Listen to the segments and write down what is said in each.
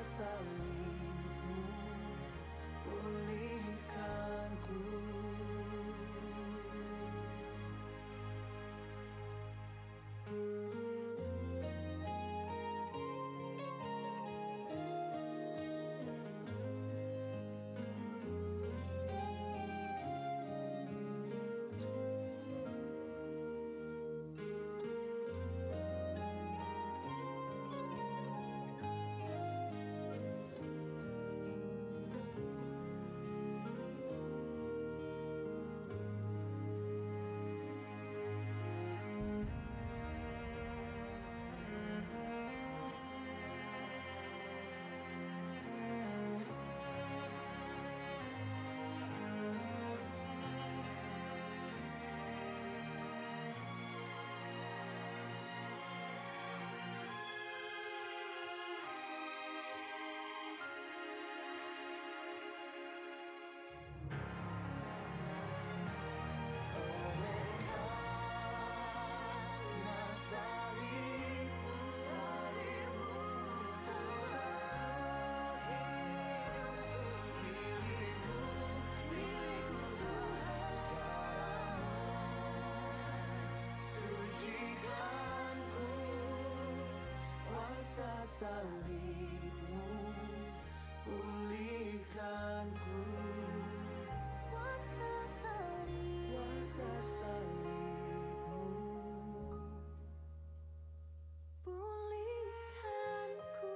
salibmu, pulihkanku. Salibmu, pulihkanku. Kuasa salibmu, pulihkanku.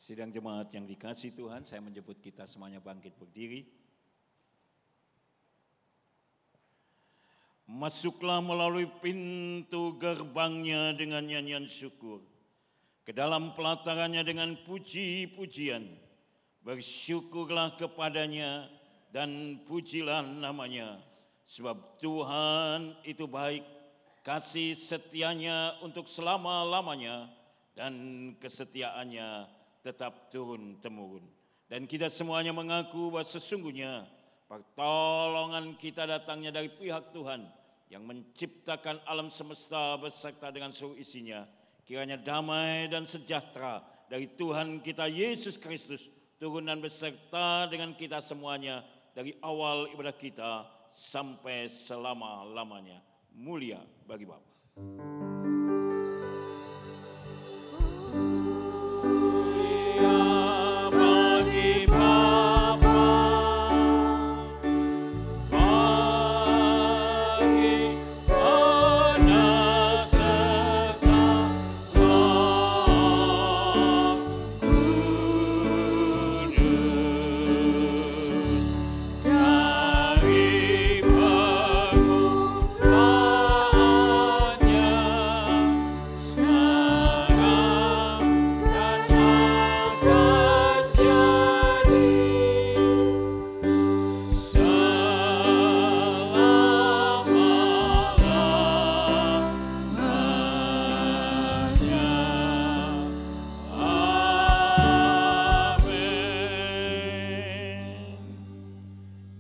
Sidang jemaat yang dikasihi Tuhan, saya menjemput kita semuanya bangkit berdiri. Masuklah melalui pintu gerbangnya dengan nyanyian syukur, ke dalam pelatarannya dengan puji-pujian. Bersyukurlah kepadanya dan pujilah namanya, sebab Tuhan itu baik, kasih setianya untuk selama-lamanya, dan kesetiaannya tetap turun-temurun. Dan kita semuanya mengaku bahwa sesungguhnya pertolongan kita datangnya dari pihak Tuhan yang menciptakan alam semesta beserta dengan seluruh isinya. Kiranya damai dan sejahtera dari Tuhan kita Yesus Kristus turun dan beserta dengan kita semuanya dari awal ibadah kita sampai selama-lamanya. Mulia bagi Bapa.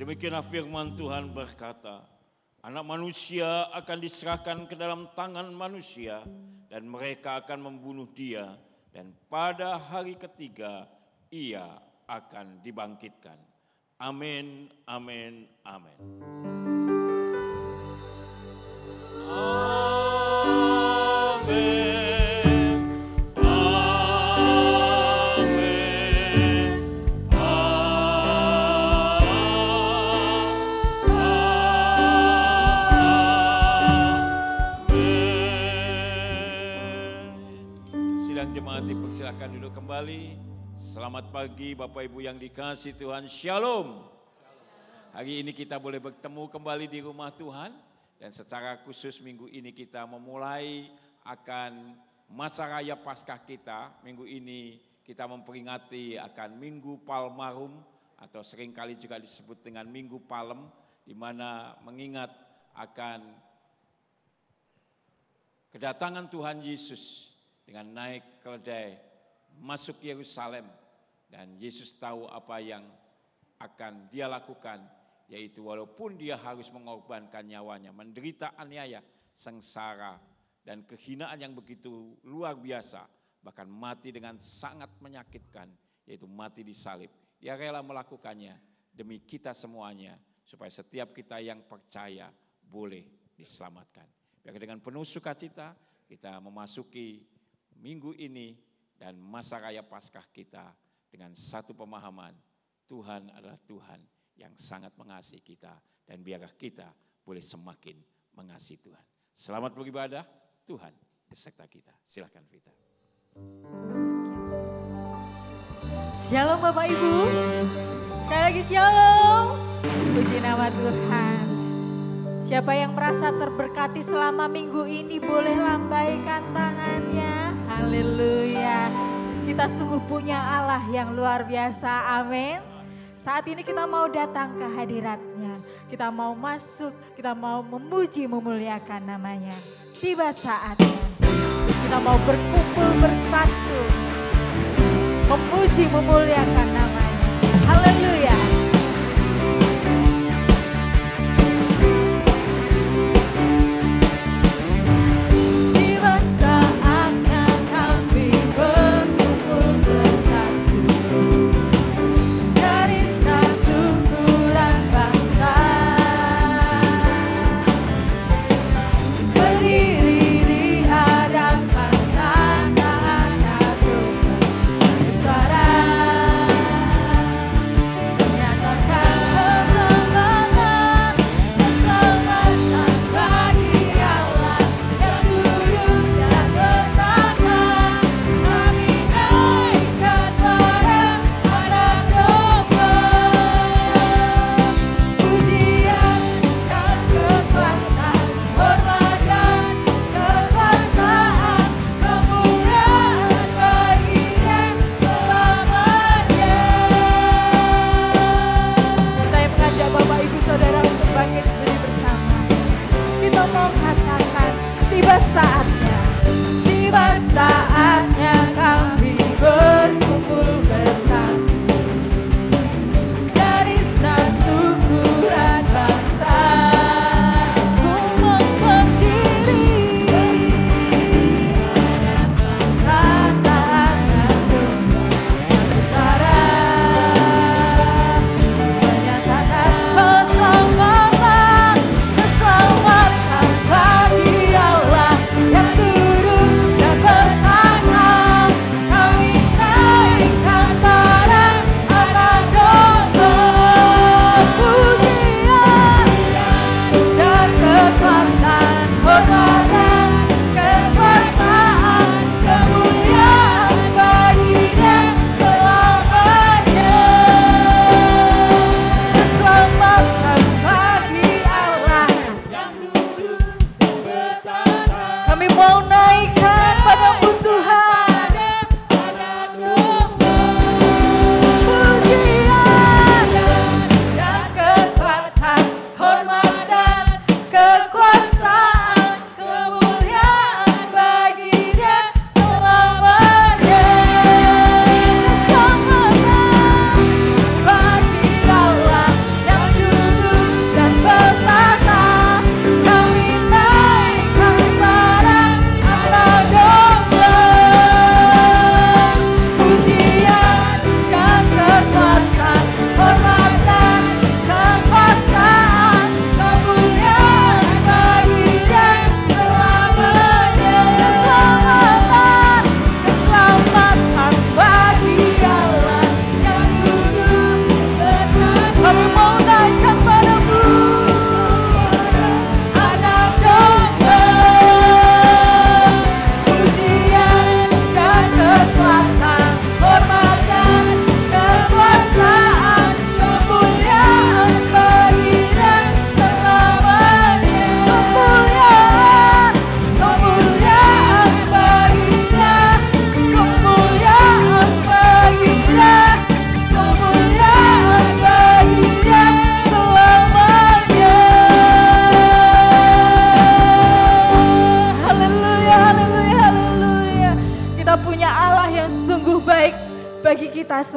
Demikianlah firman Tuhan berkata, anak manusia akan diserahkan ke dalam tangan manusia dan mereka akan membunuh dia, dan pada hari ketiga ia akan dibangkitkan. Amin, amin, amin. Dipersilakan duduk kembali. Selamat pagi Bapak Ibu yang dikasihi Tuhan. Shalom. Hari ini kita boleh bertemu kembali di rumah Tuhan. Dan secara khusus minggu ini kita memulai akan masa raya Paskah kita. Minggu ini kita memperingati akan Minggu Palmarum atau seringkali juga disebut dengan Minggu Palem, di mana mengingat akan kedatangan Tuhan Yesus dengan naik keledai masuk Yerusalem, dan Yesus tahu apa yang akan dia lakukan, yaitu walaupun dia harus mengorbankan nyawanya, menderita aniaya, sengsara, dan kehinaan yang begitu luar biasa, bahkan mati dengan sangat menyakitkan, yaitu mati di salib. Dia rela melakukannya demi kita semuanya, supaya setiap kita yang percaya boleh diselamatkan. Biar dengan penuh sukacita kita memasuki minggu ini dan masa raya Paskah kita dengan satu pemahaman, Tuhan adalah Tuhan yang sangat mengasihi kita, dan biarlah kita boleh semakin mengasihi Tuhan. Selamat beribadah, Tuhan beserta kita. Silakan Vita. Shalom Bapak Ibu, sekali lagi shalom, puji nama Tuhan. Siapa yang merasa terberkati selama minggu ini boleh lambaikan tangannya. Haleluya. Kita sungguh punya Allah yang luar biasa. Amin. Saat ini kita mau datang ke hadirat-Nya. Kita mau masuk, kita mau memuji memuliakan namanya. Tiba saatnya. Kita mau berkumpul bersatu. Memuji memuliakan namanya. Haleluya. Suara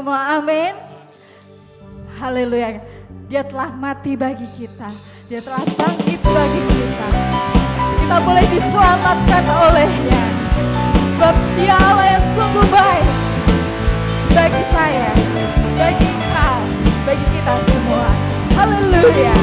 semua, amin. Haleluya. Dia telah mati bagi kita. Dia telah bangkit bagi kita. Kita boleh diselamatkan olehnya. Sebab dia Allah yang sungguh baik bagi saya, bagi kau, bagi kita semua. Haleluya.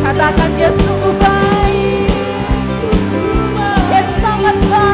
Katakan dia sungguh baik, dia sangat baik.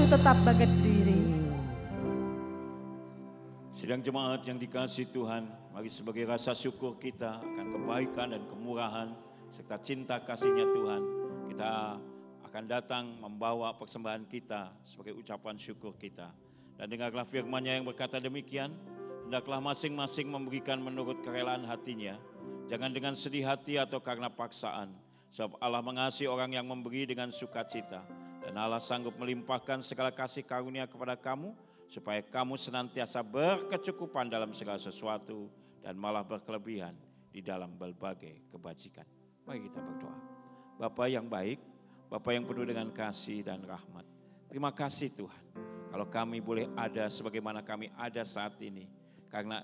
tetap berdiri. Sidang jemaat yang dikasihi Tuhan, mari sebagai rasa syukur kita akan kebaikan dan kemurahan serta cinta kasih-Nya Tuhan, kita akan datang membawa persembahan kita sebagai ucapan syukur kita. Dan dengarlah firman-Nya yang berkata demikian, hendaklah masing-masing memberikan menurut kerelaan hatinya, jangan dengan sedih hati atau karena paksaan, sebab Allah mengasihi orang yang memberi dengan sukacita, dan Allah sanggup melimpahkan segala kasih karunia kepada kamu, supaya kamu senantiasa berkecukupan dalam segala sesuatu, dan malah berkelebihan di dalam berbagai kebajikan. Mari kita berdoa. Bapa yang baik, Bapa yang penuh dengan kasih dan rahmat, terima kasih Tuhan, kalau kami boleh ada sebagaimana kami ada saat ini, karena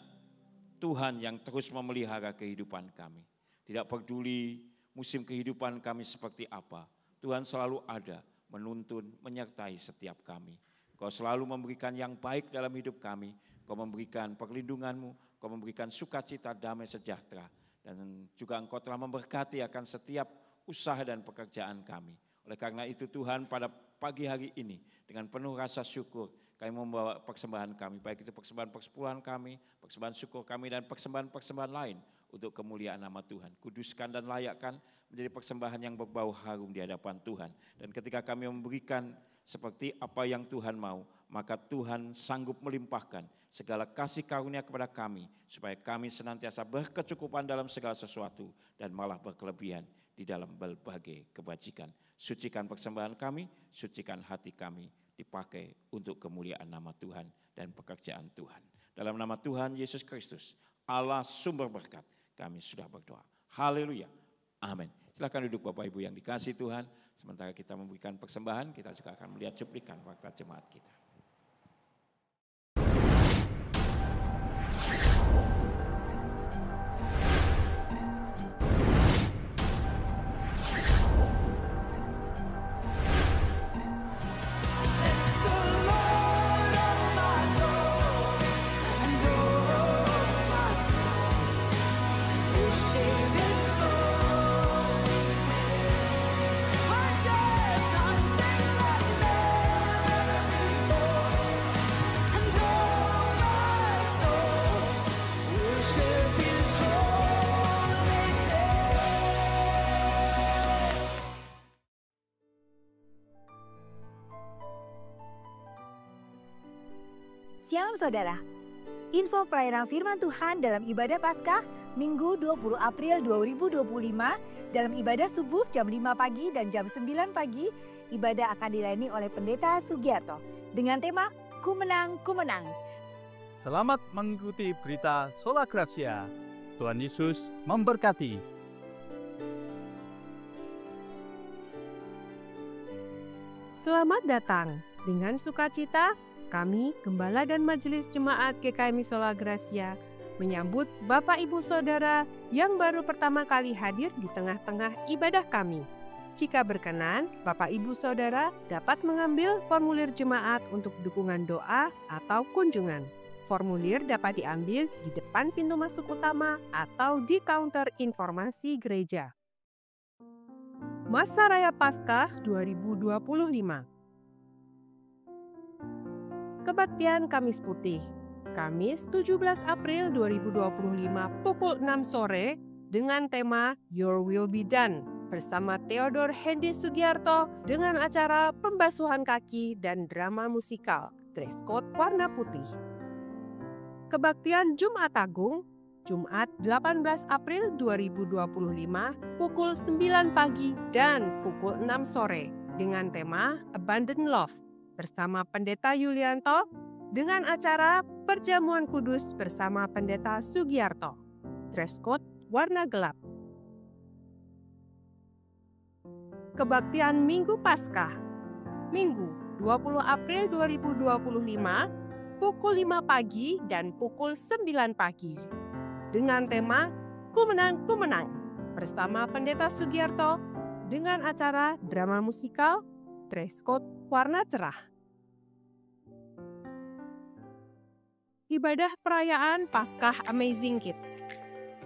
Tuhan yang terus memelihara kehidupan kami. Tidak peduli musim kehidupan kami seperti apa, Tuhan selalu ada, menuntun, menyertai setiap kami. Kau selalu memberikan yang baik dalam hidup kami, Kau memberikan perlindungan-Mu, Kau memberikan sukacita, damai, sejahtera, dan juga Engkau telah memberkati akan setiap usaha dan pekerjaan kami. Oleh karena itu Tuhan, pada pagi hari ini dengan penuh rasa syukur kami membawa persembahan kami, baik itu persembahan persepuluhan kami, persembahan syukur kami, dan persembahan-persembahan lain untuk kemuliaan nama Tuhan. Kuduskan dan layakkan menjadi persembahan yang berbau harum di hadapan Tuhan. Dan ketika kami memberikan seperti apa yang Tuhan mau, maka Tuhan sanggup melimpahkan segala kasih karunia kepada kami, supaya kami senantiasa berkecukupan dalam segala sesuatu, dan malah berkelebihan di dalam berbagai kebajikan. Sucikan persembahan kami, sucikan hati kami, dipakai untuk kemuliaan nama Tuhan dan pekerjaan Tuhan. Dalam nama Tuhan Yesus Kristus, Allah sumber berkat, kami sudah berdoa. Haleluya. Amin. Silakan duduk Bapak Ibu yang dikasihi Tuhan. Sementara kita memberikan persembahan, kita juga akan melihat cuplikan waktu jemaat kita. Shalom saudara, info pelayanan firman Tuhan dalam ibadah Paskah Minggu 20 April 2025 dalam ibadah subuh jam 5 pagi dan jam 9 pagi, ibadah akan dilayani oleh Pendeta Sugiarto dengan tema Ku Menang, Ku Menang. Selamat mengikuti berita Sola Gracia. Tuhan Yesus memberkati. Selamat datang dengan sukacita. Kami, Gembala dan Majelis Jemaat GKMI Sola Gracia, menyambut Bapak Ibu Saudara yang baru pertama kali hadir di tengah-tengah ibadah kami. Jika berkenan, Bapak Ibu Saudara dapat mengambil formulir jemaat untuk dukungan doa atau kunjungan. Formulir dapat diambil di depan pintu masuk utama atau di counter informasi gereja. Masa Raya Paskah 2025. Kebaktian Kamis Putih, Kamis 17 April 2025 pukul 6 sore dengan tema Your Will Be Done bersama Theodore Hendy Sugiarto dengan acara pembasuhan kaki dan drama musikal, dress code warna putih. Kebaktian Jumat Agung, Jumat 18 April 2025 pukul 9 pagi dan pukul 6 sore dengan tema Abundant Love bersama Pendeta Yulianto dengan acara Perjamuan Kudus bersama Pendeta Sugiarto. Dress code warna gelap. Kebaktian Minggu Paskah, Minggu 20 April 2025 pukul 5 pagi dan pukul 9 pagi dengan tema Ku Menang, Ku Menang bersama Pendeta Sugiarto dengan acara drama musikal, dress code warna cerah. Ibadah perayaan Paskah Amazing Kids,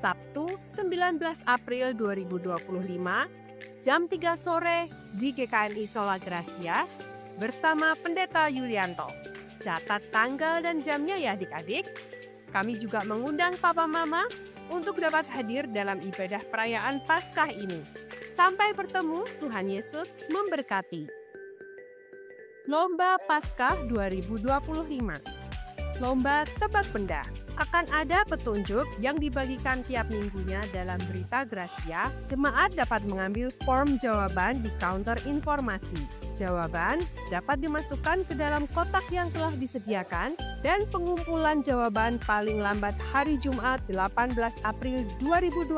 Sabtu 19 April 2025, jam 3 sore di GKMI Sola Gracia bersama Pendeta Yulianto. Catat tanggal dan jamnya ya adik-adik. Kami juga mengundang Papa Mama untuk dapat hadir dalam ibadah perayaan Paskah ini. Sampai bertemu, Tuhan Yesus memberkati. Lomba Paskah 2025. Lomba tebak benda. Akan ada petunjuk yang dibagikan tiap minggunya dalam Berita Gracia. Jemaat dapat mengambil form jawaban di counter informasi. Jawaban dapat dimasukkan ke dalam kotak yang telah disediakan dan pengumpulan jawaban paling lambat hari Jumat 18 April 2025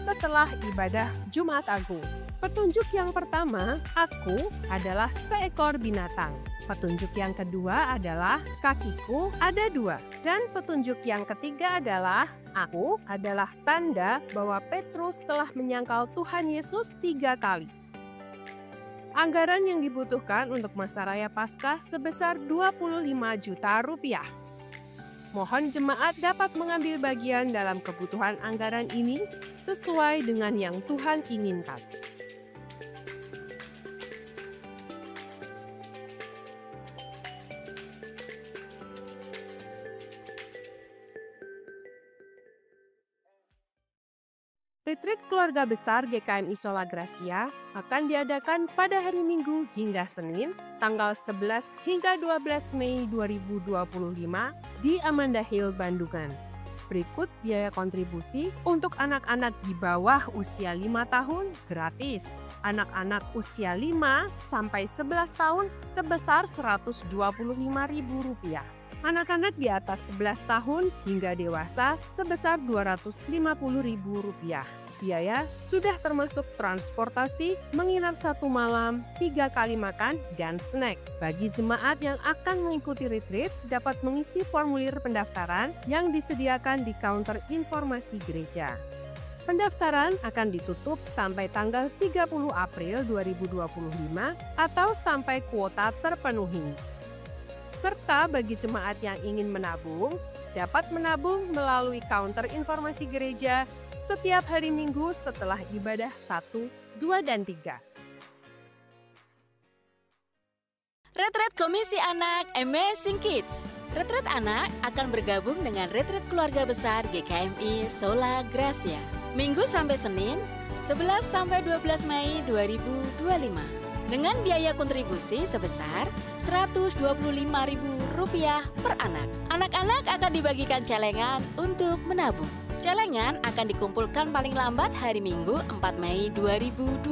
setelah ibadah Jumat Agung. Petunjuk yang pertama, aku adalah seekor binatang. Petunjuk yang kedua adalah kakiku ada 2. Dan petunjuk yang ketiga adalah aku adalah tanda bahwa Petrus telah menyangkal Tuhan Yesus 3 kali. Anggaran yang dibutuhkan untuk masa raya Paskah sebesar 25 juta rupiah. Mohon jemaat dapat mengambil bagian dalam kebutuhan anggaran ini sesuai dengan yang Tuhan inginkan. Retreat keluarga besar GKMI Sola Gracia akan diadakan pada hari Minggu hingga Senin, tanggal 11 hingga 12 Mei 2025 di Amanda Hill, Bandungan. Berikut biaya kontribusi untuk anak-anak di bawah usia 5 tahun gratis. Anak-anak usia 5 sampai 11 tahun sebesar Rp125.000. Anak-anak di atas 11 tahun hingga dewasa sebesar Rp250.000. Biaya sudah termasuk transportasi, menginap 1 malam, 3 kali makan, dan snack. Bagi jemaat yang akan mengikuti retreat, dapat mengisi formulir pendaftaran yang disediakan di counter informasi gereja. Pendaftaran akan ditutup sampai tanggal 30 April 2025 atau sampai kuota terpenuhi. Serta bagi jemaat yang ingin menabung, dapat menabung melalui counter informasi gereja setiap hari Minggu setelah ibadah 1, 2, dan 3. Retreat Komisi Anak Amazing Kids. Retreat anak akan bergabung dengan retreat keluarga besar GKMI Sola Gracia. Minggu sampai Senin, 11 sampai 12 Mei 2025. Dengan biaya kontribusi sebesar Rp125.000 per anak. Anak-anak akan dibagikan celengan untuk menabung. Celengan akan dikumpulkan paling lambat hari Minggu 4 Mei 2025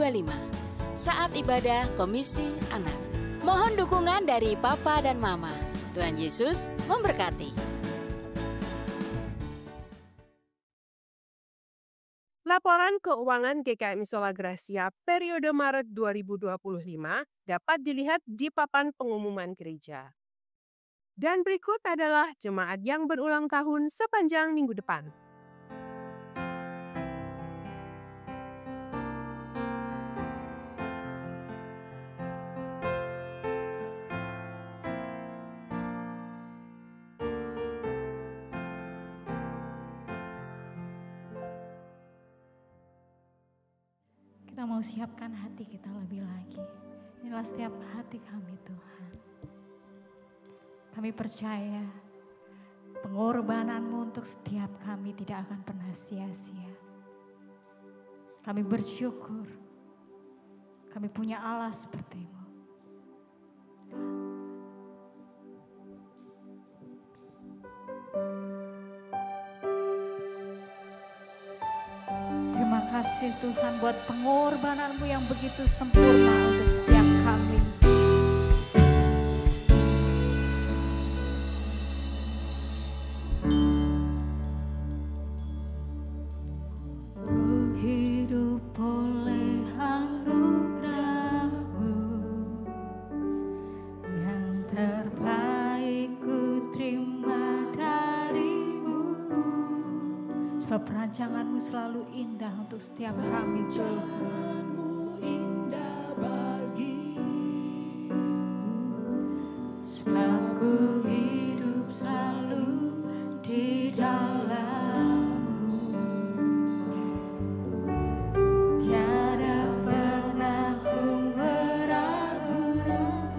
saat ibadah Komisi Anak. Mohon dukungan dari Papa dan Mama. Tuhan Yesus memberkati. Laporan keuangan GKMI Sola Gracia periode Maret 2025 dapat dilihat di papan pengumuman gereja. Dan berikut adalah jemaat yang berulang tahun sepanjang minggu depan. Kita mau siapkan hati kita lebih lagi. Inilah setiap hati kami Tuhan. Kami percaya pengorbanan-Mu untuk setiap kami tidak akan pernah sia-sia. Kami bersyukur kami punya Allah seperti-Mu. Terima kasih Tuhan buat pengorbanan-Mu yang begitu sempurna untuk setiap kami. Ku hidup oleh anugerah-Mu, yang terbaik ku terima dari-Mu. Sebab perancangan-Mu selalu indah untuk setiap kami Tuhan. Sebab ku hidup selalu di dalam-Mu. Tiada pernah ku meragukan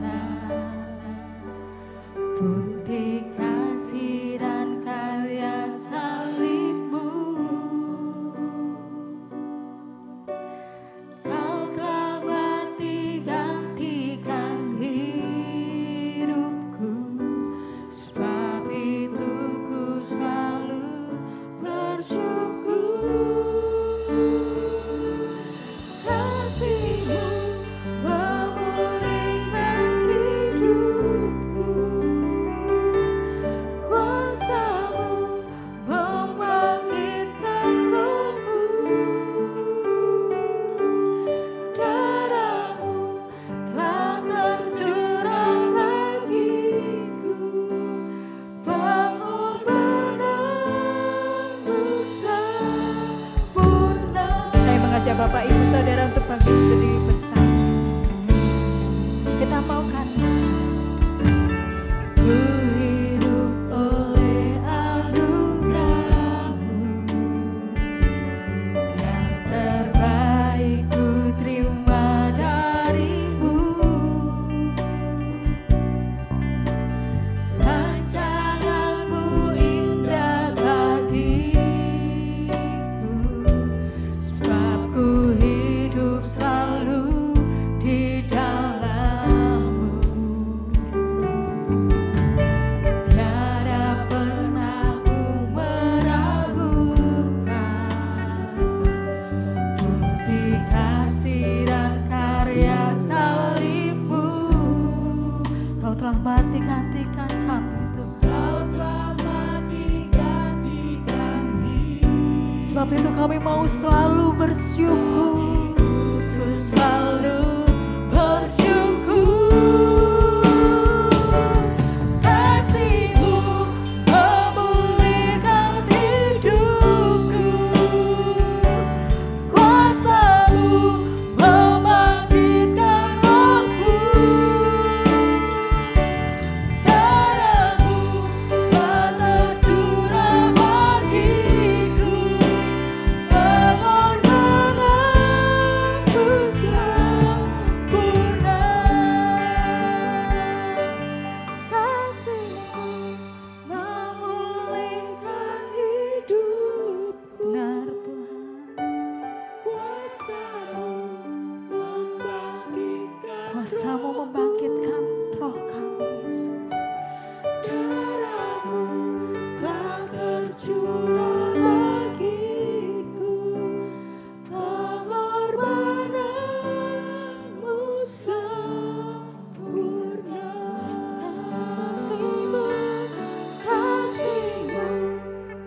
sebab itu kami mau selalu bersyukur, selalu bersyukur. Kasih-Mu memulihkan hidupku, kuasa-Mu membangkitkan rohku, darah-Mu telah tercurah bagiku, pengorbananmu sempurna. Kasih-Mu memulihkan hidupku, benar Tuhan. Kuasa-Mu membangkitkan roh kami, Yesus. Darah-Mu telah tercurah bagiku, pengorbananmu sempurna. Kasih-Mu, kasih-Mu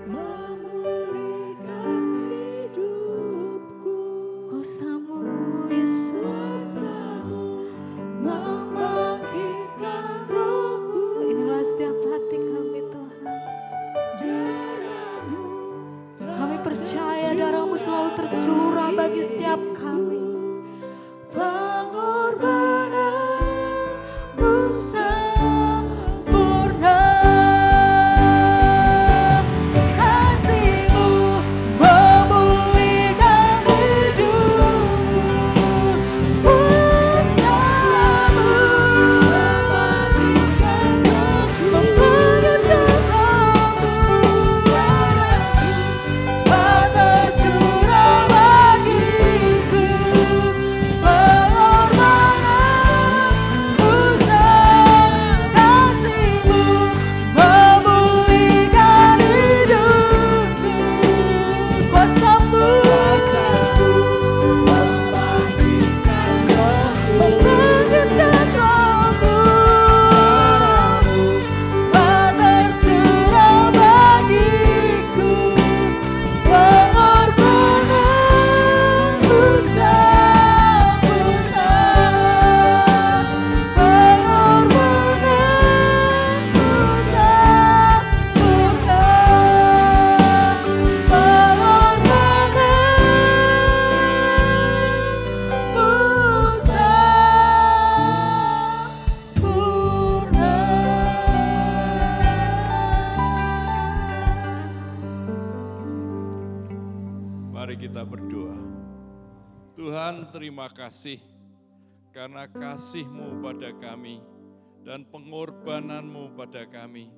memulihkan hidupku, kuasa-Mu, Yesus, membangkitkan rohku. Inilah setiap hati kami, Tuhan. Kami percaya darah-Mu selalu tercurah bagi setiap kami. Pengorbananmu sempurna. Kasih-Mu memulihkan hidupku, kuasa-Mu membangkitkan rohku, telah tercurah bagiku, pengorbananmu kasih-Mu memulihkan hidupku, kuasa-Mu membangkitkan rohku, telah tercurah bagiku, pengorbananmu sempurna, pengorbananmu sempurna, Mari kita berdoa. Tuhan, terima kasih karena kasih-Mu pada kami dan pengorbanan-Mu pada kami,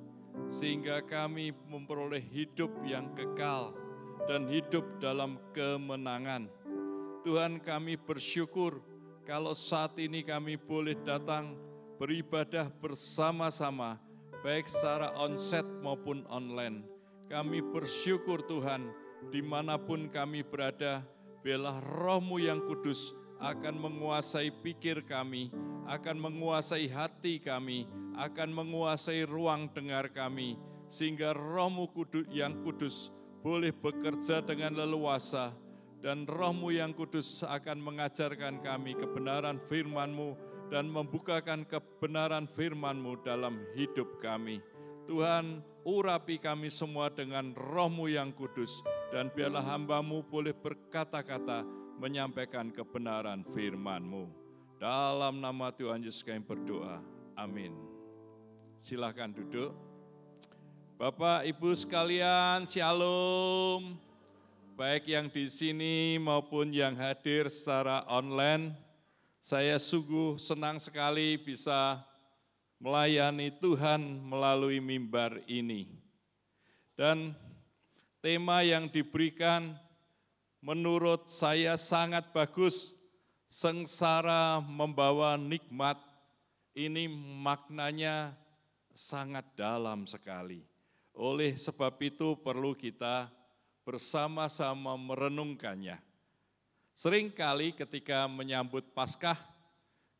sehingga kami memperoleh hidup yang kekal dan hidup dalam kemenangan. Tuhan, kami bersyukur kalau saat ini kami boleh datang beribadah bersama-sama, baik secara onsite maupun online. Kami bersyukur Tuhan, dimanapun kami berada, biarlah Roh-Mu yang kudus akan menguasai pikir kami, akan menguasai hati kami, akan menguasai ruang dengar kami, sehingga Roh-Mu yang kudus boleh bekerja dengan leluasa, dan Roh-Mu yang kudus akan mengajarkan kami kebenaran firman-Mu dan membukakan kebenaran firman-Mu dalam hidup kami. Tuhan, urapi kami semua dengan Roh-Mu yang kudus, dan biarlah hamba-Mu boleh berkata-kata menyampaikan kebenaran firman-Mu. Dalam nama Tuhan Yesus kami berdoa. Amin. Silakan duduk. Bapak, Ibu sekalian, Shalom. Baik yang di sini maupun yang hadir secara online, saya sungguh senang sekali bisa melayani Tuhan melalui mimbar ini. Dan tema yang diberikan menurut saya sangat bagus, sengsara membawa nikmat. Ini maknanya sangat dalam sekali. Oleh sebab itu perlu kita bersama-sama merenungkannya. Seringkali ketika menyambut Paskah,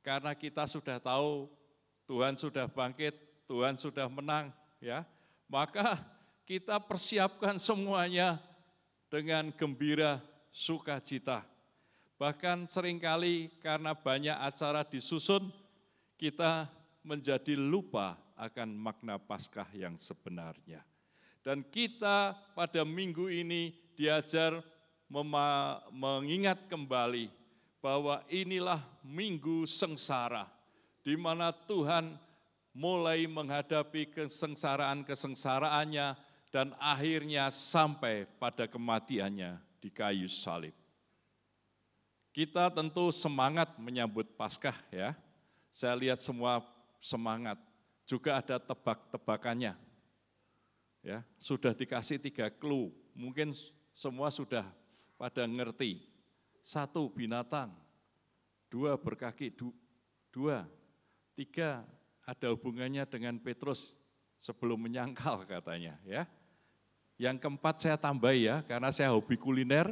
karena kita sudah tahu Tuhan sudah bangkit, Tuhan sudah menang, ya. Maka kita persiapkan semuanya dengan gembira, sukacita. Bahkan seringkali karena banyak acara disusun, kita menjadi lupa akan makna Paskah yang sebenarnya. Dan kita pada minggu ini diajar mengingat kembali bahwa inilah minggu sengsara, di mana Tuhan mulai menghadapi kesengsaraan-kesengsaraannya dan akhirnya sampai pada kematiannya di kayu salib. Kita tentu semangat menyambut Paskah ya. Saya lihat semua semangat. Juga ada tebak-tebakannya. Ya, sudah dikasih 3 clue. Mungkin semua sudah pada ngerti. 1 binatang, 2 berkaki, 2, 3 ada hubungannya dengan Petrus sebelum menyangkal katanya ya. Yang keempat saya tambah ya, karena saya hobi kuliner,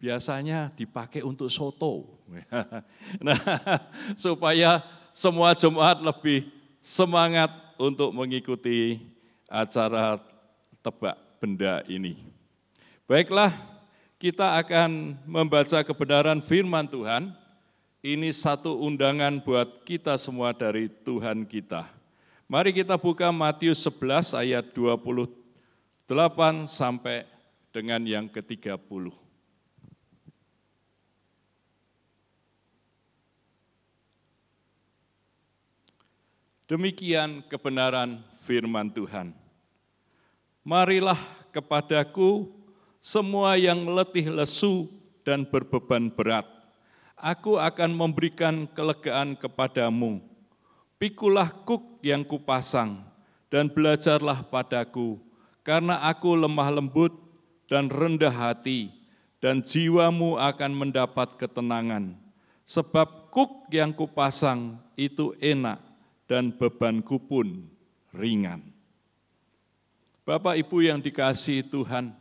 biasanya dipakai untuk soto. Nah, supaya semua jemaat lebih semangat untuk mengikuti acara tebak benda ini. Baiklah, kita akan membaca kebenaran firman Tuhan. Ini satu undangan buat kita semua dari Tuhan kita. Mari kita buka Matius 11 ayat 28 sampai dengan yang ke-30. Demikian kebenaran firman Tuhan. Marilah kepadaku semua yang letih lesu dan berbeban berat. Aku akan memberikan kelegaan kepadamu. Pikulah kuk yang kupasang dan belajarlah padaku, karena aku lemah lembut dan rendah hati, dan jiwamu akan mendapat ketenangan. Sebab kuk yang kupasang itu enak dan bebanku pun ringan. Bapak Ibu yang dikasihi Tuhan,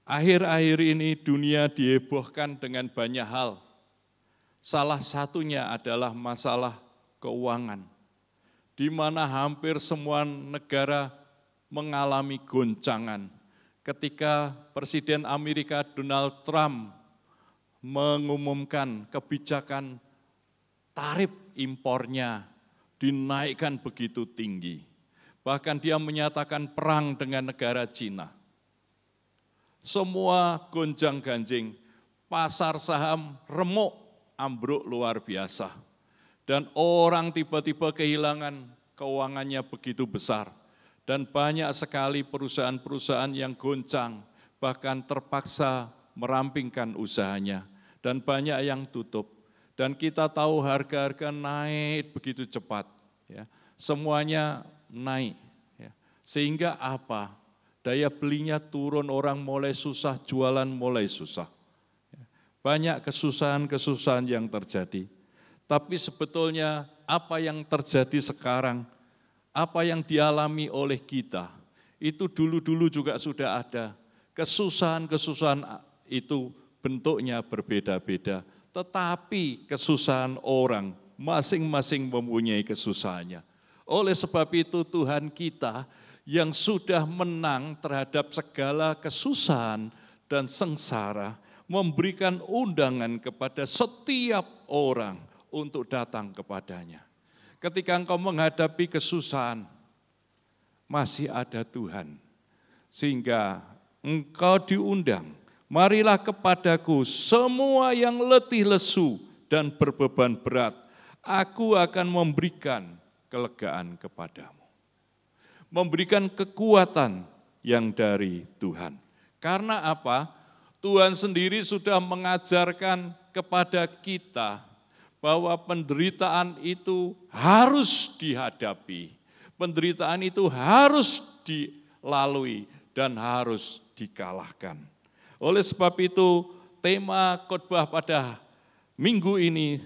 akhir-akhir ini dunia dihebohkan dengan banyak hal. Salah satunya adalah masalah keuangan, di mana hampir semua negara mengalami goncangan. Ketika Presiden Amerika Donald Trump mengumumkan kebijakan tarif impornya dinaikkan begitu tinggi. Bahkan dia menyatakan perang dengan negara Cina. Semua gonjang-ganjing, pasar saham remuk, ambruk luar biasa. Dan orang tiba-tiba kehilangan keuangannya begitu besar. Dan banyak sekali perusahaan-perusahaan yang goncang, bahkan terpaksa merampingkan usahanya. Dan banyak yang tutup. Dan kita tahu harga-harga naik begitu cepat. Ya. Semuanya naik. Ya. Sehingga apa? Daya belinya turun, orang mulai susah, jualan mulai susah. Banyak kesusahan-kesusahan yang terjadi. Tapi sebetulnya apa yang terjadi sekarang, apa yang dialami oleh kita, itu dulu-dulu juga sudah ada. Kesusahan-kesusahan itu bentuknya berbeda-beda. Tetapi kesusahan orang masing-masing mempunyai kesusahannya. Oleh sebab itu Tuhan kita yang sudah menang terhadap segala kesusahan dan sengsara, memberikan undangan kepada setiap orang untuk datang kepadanya. Ketika engkau menghadapi kesusahan, masih ada Tuhan. Sehingga engkau diundang, marilah kepadaku semua yang letih lesu dan berbeban berat, aku akan memberikan kelegaan kepadamu. Memberikan kekuatan yang dari Tuhan. Karena apa? Tuhan sendiri sudah mengajarkan kepada kita bahwa penderitaan itu harus dihadapi. Penderitaan itu harus dilalui dan harus dikalahkan. Oleh sebab itu, tema khotbah pada minggu ini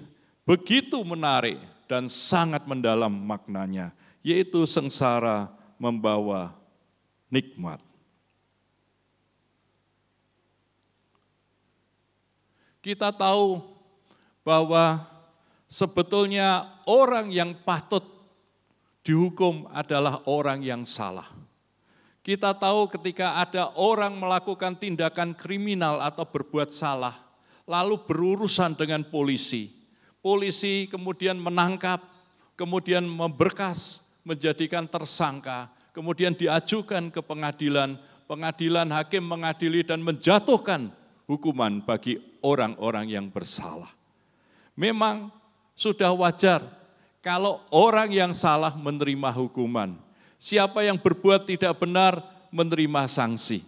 begitu menarik dan sangat mendalam maknanya, yaitu sengsara membawa nikmat. Kita tahu bahwa sebetulnya orang yang patut dihukum adalah orang yang salah. Kita tahu ketika ada orang melakukan tindakan kriminal atau berbuat salah, lalu berurusan dengan polisi. Polisi kemudian menangkap, kemudian memberkas, menjadikan tersangka, kemudian diajukan ke pengadilan, pengadilan hakim mengadili dan menjatuhkan hukuman bagi orang-orang yang bersalah. Memang sudah wajar kalau orang yang salah menerima hukuman. Siapa yang berbuat tidak benar menerima sanksi.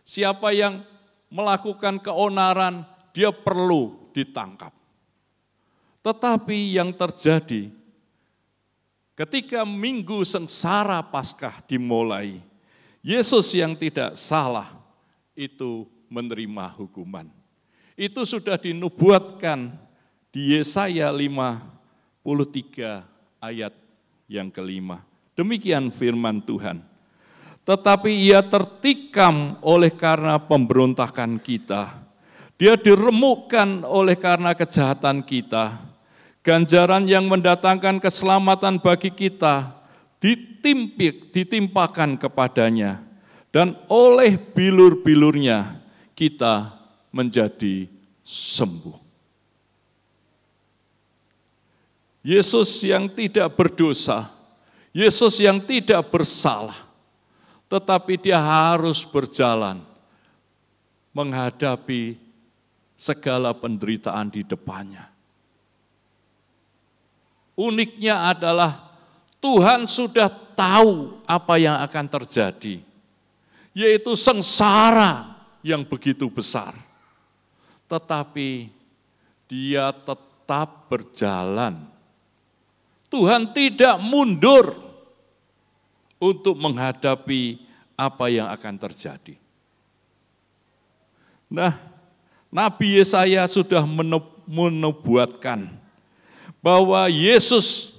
Siapa yang melakukan keonaran, dia perlu ditangkap. Tetapi yang terjadi ketika minggu sengsara Paskah dimulai, Yesus yang tidak salah itu menerima hukuman. Itu sudah dinubuatkan di Yesaya 53 ayat yang kelima. Demikian firman Tuhan. Tetapi ia tertikam oleh karena pemberontakan kita. Dia diremukkan oleh karena kejahatan kita. Ganjaran yang mendatangkan keselamatan bagi kita ditimpakan kepadanya. Dan oleh bilur-bilurnya kita menjadi sembuh. Yesus yang tidak berdosa, Yesus yang tidak bersalah, tetapi dia harus berjalan menghadapi segala penderitaan di depannya. Uniknya adalah Tuhan sudah tahu apa yang akan terjadi, yaitu sengsara yang begitu besar. Tetapi dia tetap berjalan. Tuhan tidak mundur untuk menghadapi apa yang akan terjadi. Nah, Nabi Yesaya sudah menubuatkan bahwa Yesus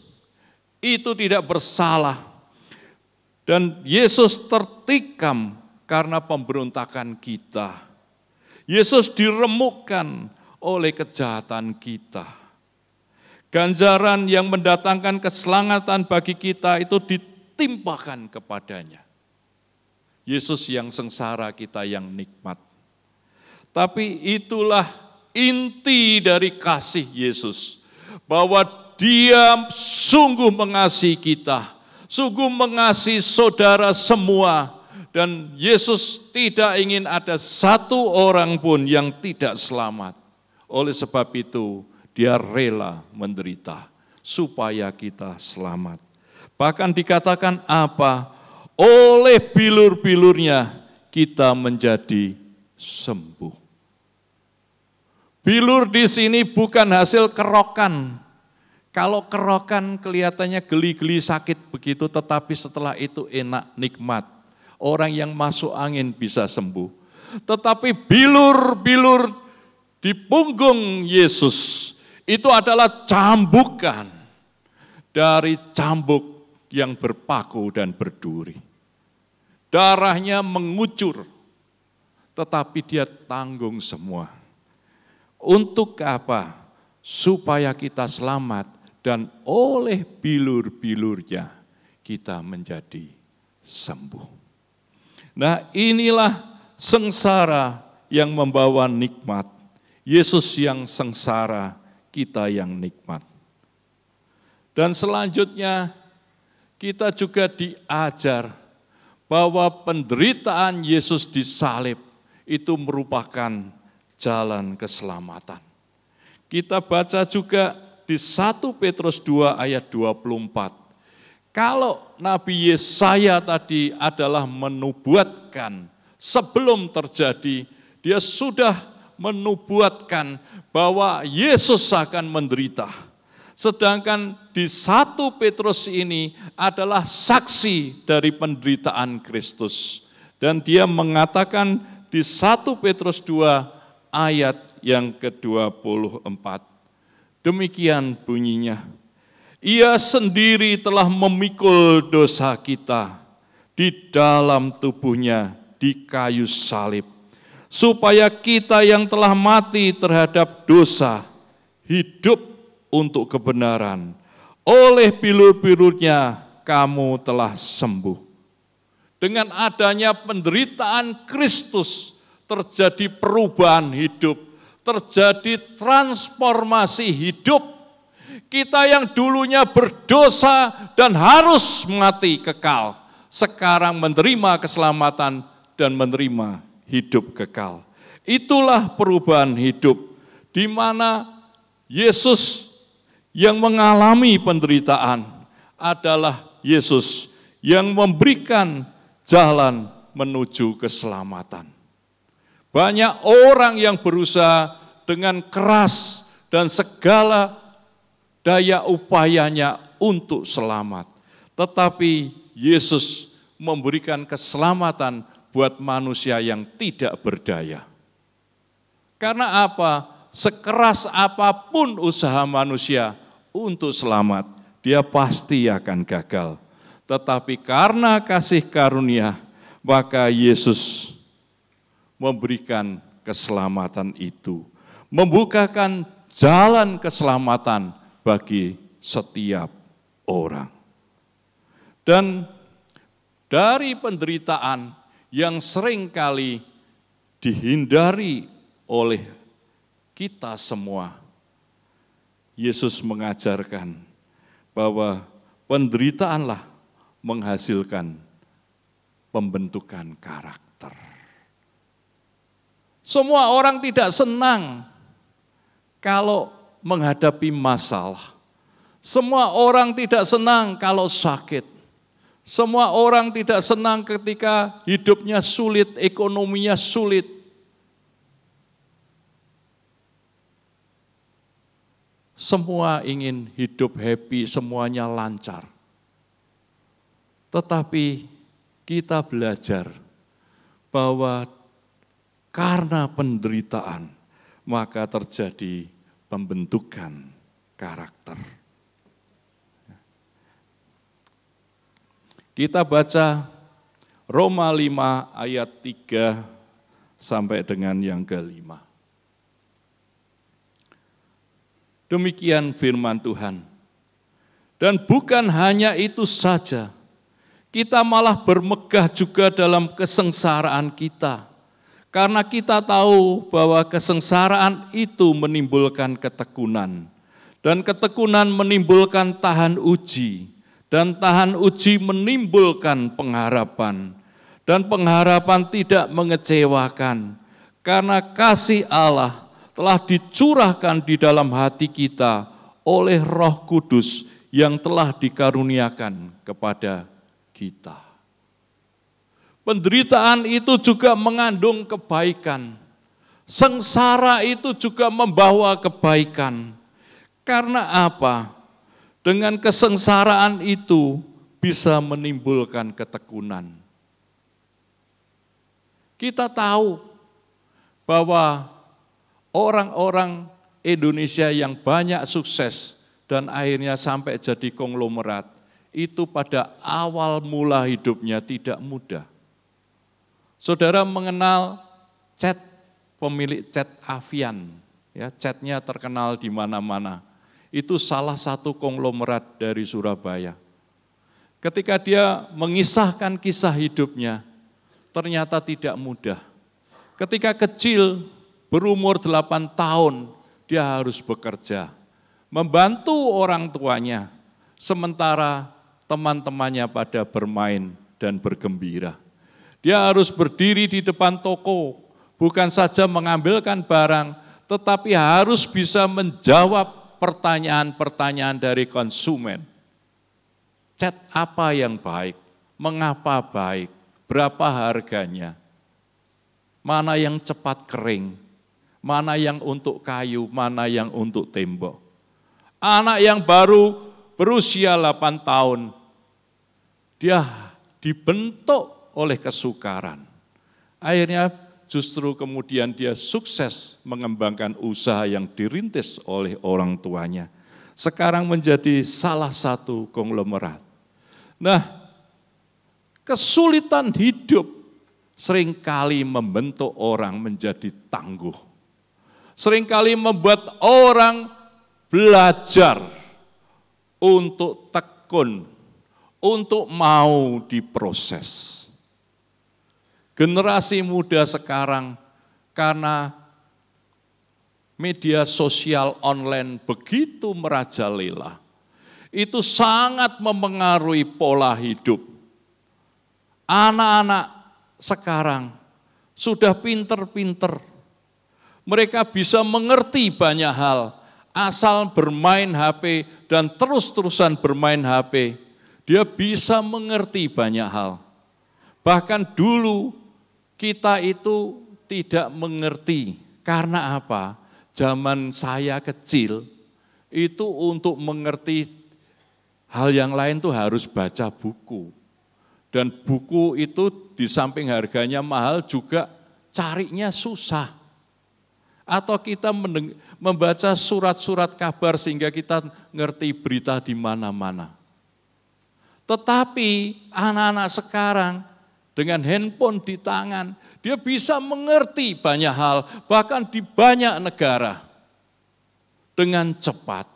itu tidak bersalah dan Yesus tertikam karena pemberontakan kita. Yesus diremukkan oleh kejahatan kita. Ganjaran yang mendatangkan keselamatan bagi kita itu ditimpakan kepadanya. Yesus yang sengsara, kita yang nikmat. Tapi itulah inti dari kasih Yesus. Bahwa dia sungguh mengasihi kita, sungguh mengasihi saudara semua. Dan Yesus tidak ingin ada satu orang pun yang tidak selamat. Oleh sebab itu, dia rela menderita supaya kita selamat. Bahkan dikatakan apa? Oleh bilur-bilurnya kita menjadi sembuh. Bilur di sini bukan hasil kerokan. Kalau kerokan kelihatannya geli-geli sakit begitu, tetapi setelah itu enak, nikmat. Orang yang masuk angin bisa sembuh. Tetapi bilur-bilur di punggung Yesus itu adalah cambukan dari cambuk yang berpaku dan berduri. Darahnya mengucur, tetapi dia tanggung semua. Untuk apa? Supaya kita selamat dan oleh bilur-bilurnya kita menjadi sembuh. Nah, inilah sengsara yang membawa nikmat. Yesus yang sengsara, kita yang nikmat. Dan selanjutnya kita juga diajar bahwa penderitaan Yesus disalib itu merupakan jalan keselamatan. Kita baca juga di 1 Petrus 2 ayat 24. Kalau Nabi Yesaya tadi adalah menubuatkan sebelum terjadi, dia sudah menubuatkan bahwa Yesus akan menderita. Sedangkan di 1 Petrus ini adalah saksi dari penderitaan Kristus. Dan dia mengatakan di 1 Petrus 2 ayat yang ke-24. Demikian bunyinya. Ia sendiri telah memikul dosa kita di dalam tubuhnya di kayu salib. Supaya kita yang telah mati terhadap dosa, hidup untuk kebenaran. Oleh bilur-bilurnya kamu telah sembuh. Dengan adanya penderitaan Kristus, terjadi perubahan hidup, terjadi transformasi hidup. Kita yang dulunya berdosa dan harus mati kekal, sekarang menerima keselamatan dan menerima hidup kekal. Itulah perubahan hidup, di mana Yesus yang mengalami penderitaan adalah Yesus yang memberikan jalan menuju keselamatan. Banyak orang yang berusaha dengan keras dan segala daya upayanya untuk selamat. Tetapi Yesus memberikan keselamatan buat manusia yang tidak berdaya. Karena apa? Sekeras apapun usaha manusia untuk selamat, dia pasti akan gagal. Tetapi karena kasih karunia, maka Yesus memberikan keselamatan itu, membukakan jalan keselamatan bagi setiap orang. Dan dari penderitaan yang seringkali dihindari oleh kita semua, Yesus mengajarkan bahwa penderitaanlah menghasilkan pembentukan karakter. Semua orang tidak senang kalau menghadapi masalah. Semua orang tidak senang kalau sakit. Semua orang tidak senang ketika hidupnya sulit, ekonominya sulit. Semua ingin hidup happy, semuanya lancar. Tetapi kita belajar bahwa karena penderitaan, maka terjadi pembentukan karakter. Kita baca Roma 5 ayat 3 sampai dengan yang ke-5. Demikian firman Tuhan. Dan bukan hanya itu saja, kita malah bermegah juga dalam kesengsaraan kita. Karena kita tahu bahwa kesengsaraan itu menimbulkan ketekunan. Dan ketekunan menimbulkan tahan uji. Dan tahan uji menimbulkan pengharapan. Dan pengharapan tidak mengecewakan. Karena kasih Allah telah dicurahkan di dalam hati kita oleh Roh Kudus yang telah dikaruniakan kepada kita. Penderitaan itu juga mengandung kebaikan. Sengsara itu juga membawa kebaikan. Karena apa? Dengan kesengsaraan itu bisa menimbulkan ketekunan. Kita tahu bahwa orang-orang Indonesia yang banyak sukses dan akhirnya sampai jadi konglomerat, itu pada awal mula hidupnya tidak mudah. Saudara mengenal Chat, pemilik Chat Avian, ya, Chatnya terkenal di mana-mana. Itu salah satu konglomerat dari Surabaya. Ketika dia mengisahkan kisah hidupnya, ternyata tidak mudah. Ketika kecil, berumur 8 tahun, dia harus bekerja, membantu orang tuanya, sementara teman-temannya pada bermain dan bergembira. Dia harus berdiri di depan toko, bukan saja mengambilkan barang, tetapi harus bisa menjawab pertanyaan-pertanyaan dari konsumen. Cat apa yang baik? Mengapa baik? Berapa harganya? Mana yang cepat kering? Mana yang untuk kayu? Mana yang untuk tembok? Anak yang baru berusia 8 tahun, dia dibentuk oleh kesukaran. Akhirnya justru kemudian dia sukses mengembangkan usaha yang dirintis oleh orang tuanya. Sekarang menjadi salah satu konglomerat. Nah, kesulitan hidup seringkali membentuk orang menjadi tangguh. Seringkali membuat orang belajar untuk tekun, untuk mau diproses. Generasi muda sekarang karena media sosial online begitu merajalela, itu sangat memengaruhi pola hidup. Anak-anak sekarang sudah pinter-pinter, mereka bisa mengerti banyak hal, asal bermain HP dan terus-terusan bermain HP, dia bisa mengerti banyak hal. Bahkan dulu kita itu tidak mengerti, karena apa? Zaman saya kecil, itu untuk mengerti hal yang lain itu harus baca buku. Dan buku itu di samping harganya mahal juga carinya susah. Atau kita membaca surat-surat kabar sehingga kita ngerti berita di mana-mana. Tetapi anak-anak sekarang dengan handphone di tangan, dia bisa mengerti banyak hal, bahkan di banyak negara dengan cepat.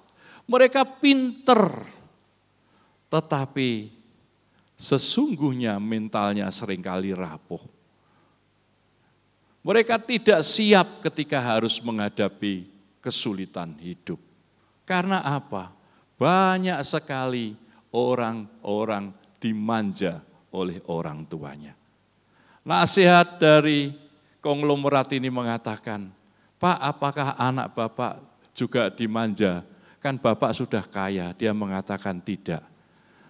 Mereka pinter, tetapi sesungguhnya mentalnya seringkali rapuh. Mereka tidak siap ketika harus menghadapi kesulitan hidup. Karena apa? Banyak sekali orang-orang dimanja oleh orang tuanya. Nasihat dari konglomerat ini mengatakan, Pak, apakah anak Bapak juga dimanja? Kan Bapak sudah kaya. Dia mengatakan tidak.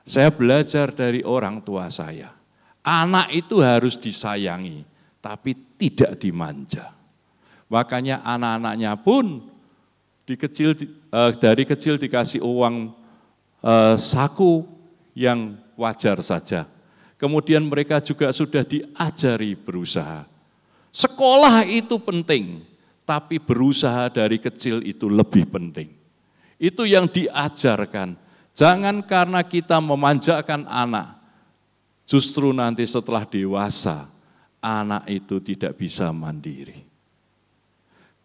Saya belajar dari orang tua saya. Anak itu harus disayangi, tapi tidak dimanja. Makanya anak-anaknya pun dari kecil dikasih uang saku yang wajar saja. Kemudian mereka juga sudah diajari berusaha. Sekolah itu penting, tapi berusaha dari kecil itu lebih penting. Itu yang diajarkan. Jangan karena kita memanjakan anak, justru nanti setelah dewasa, anak itu tidak bisa mandiri.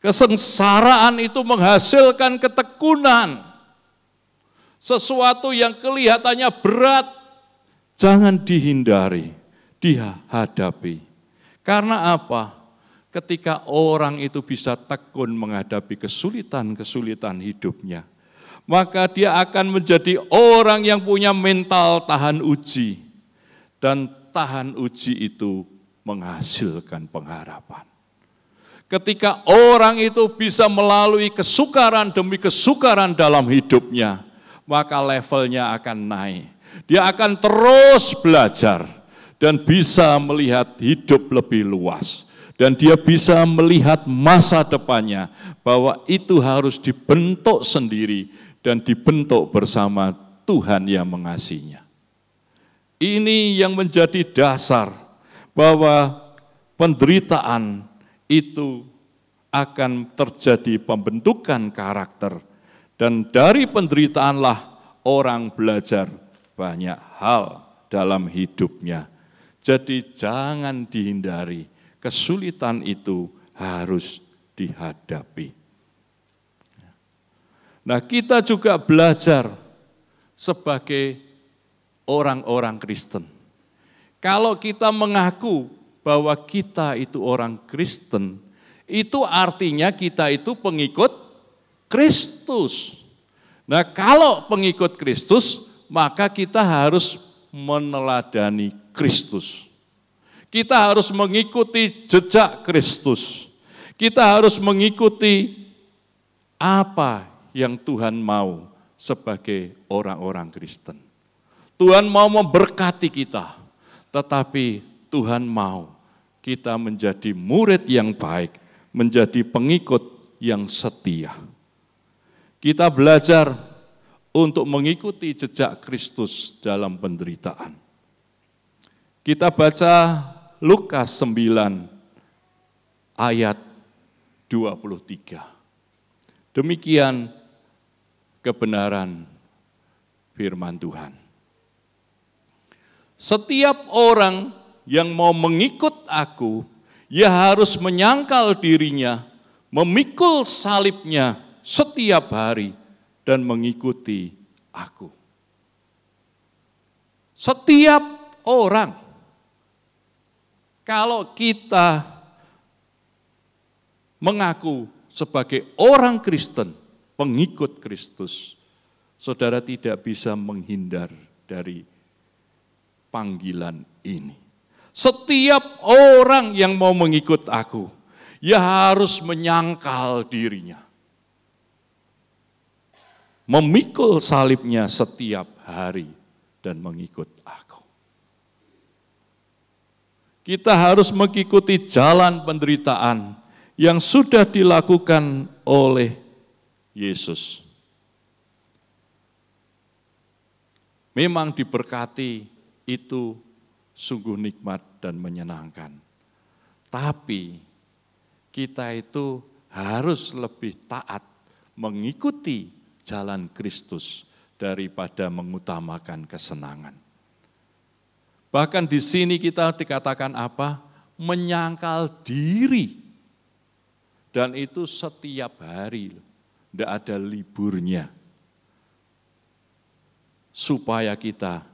Kesengsaraan itu menghasilkan ketekunan. Sesuatu yang kelihatannya berat, jangan dihindari, dihadapi. Karena apa? Ketika orang itu bisa tekun menghadapi kesulitan-kesulitan hidupnya, maka dia akan menjadi orang yang punya mental tahan uji. Dan tahan uji itu menghasilkan pengharapan. Ketika orang itu bisa melalui kesukaran demi kesukaran dalam hidupnya, maka levelnya akan naik. Dia akan terus belajar dan bisa melihat hidup lebih luas. Dan dia bisa melihat masa depannya bahwa itu harus dibentuk sendiri dan dibentuk bersama Tuhan yang mengasihinya. Ini yang menjadi dasar bahwa penderitaan itu akan terjadi pembentukan karakter. Dan dari penderitaanlah orang belajar banyak hal dalam hidupnya. Jadi jangan dihindari, kesulitan itu harus dihadapi. Nah, kita juga belajar sebagai orang-orang Kristen. Kalau kita mengaku bahwa kita itu orang Kristen, itu artinya kita itu pengikut Kristus. Nah, kalau pengikut Kristus, maka kita harus meneladani Kristus. Kita harus mengikuti jejak Kristus. Kita harus mengikuti apa yang Tuhan mau sebagai orang-orang Kristen. Tuhan mau memberkati kita, tetapi Tuhan mau kita menjadi murid yang baik, menjadi pengikut yang setia. Kita belajar untuk mengikuti jejak Kristus dalam penderitaan. Kita baca Lukas 9 ayat 23. Demikian kebenaran firman Tuhan. Setiap orang yang mau mengikut aku, ia harus menyangkal dirinya, memikul salibnya setiap hari, dan mengikuti aku. Setiap orang. Kalau kita mengaku sebagai orang Kristen, pengikut Kristus, saudara tidak bisa menghindar dari panggilan ini. Setiap orang yang mau mengikut aku, ya harus menyangkal dirinya. Memikul salibnya setiap hari dan mengikut aku. Kita harus mengikuti jalan penderitaan yang sudah dilakukan oleh Yesus. Memang diberkati itu sungguh nikmat dan menyenangkan. Tapi kita itu harus lebih taat mengikuti jalan Kristus daripada mengutamakan kesenangan. Bahkan di sini kita dikatakan apa? Menyangkal diri. Dan itu setiap hari, tidak ada liburnya. Supaya kita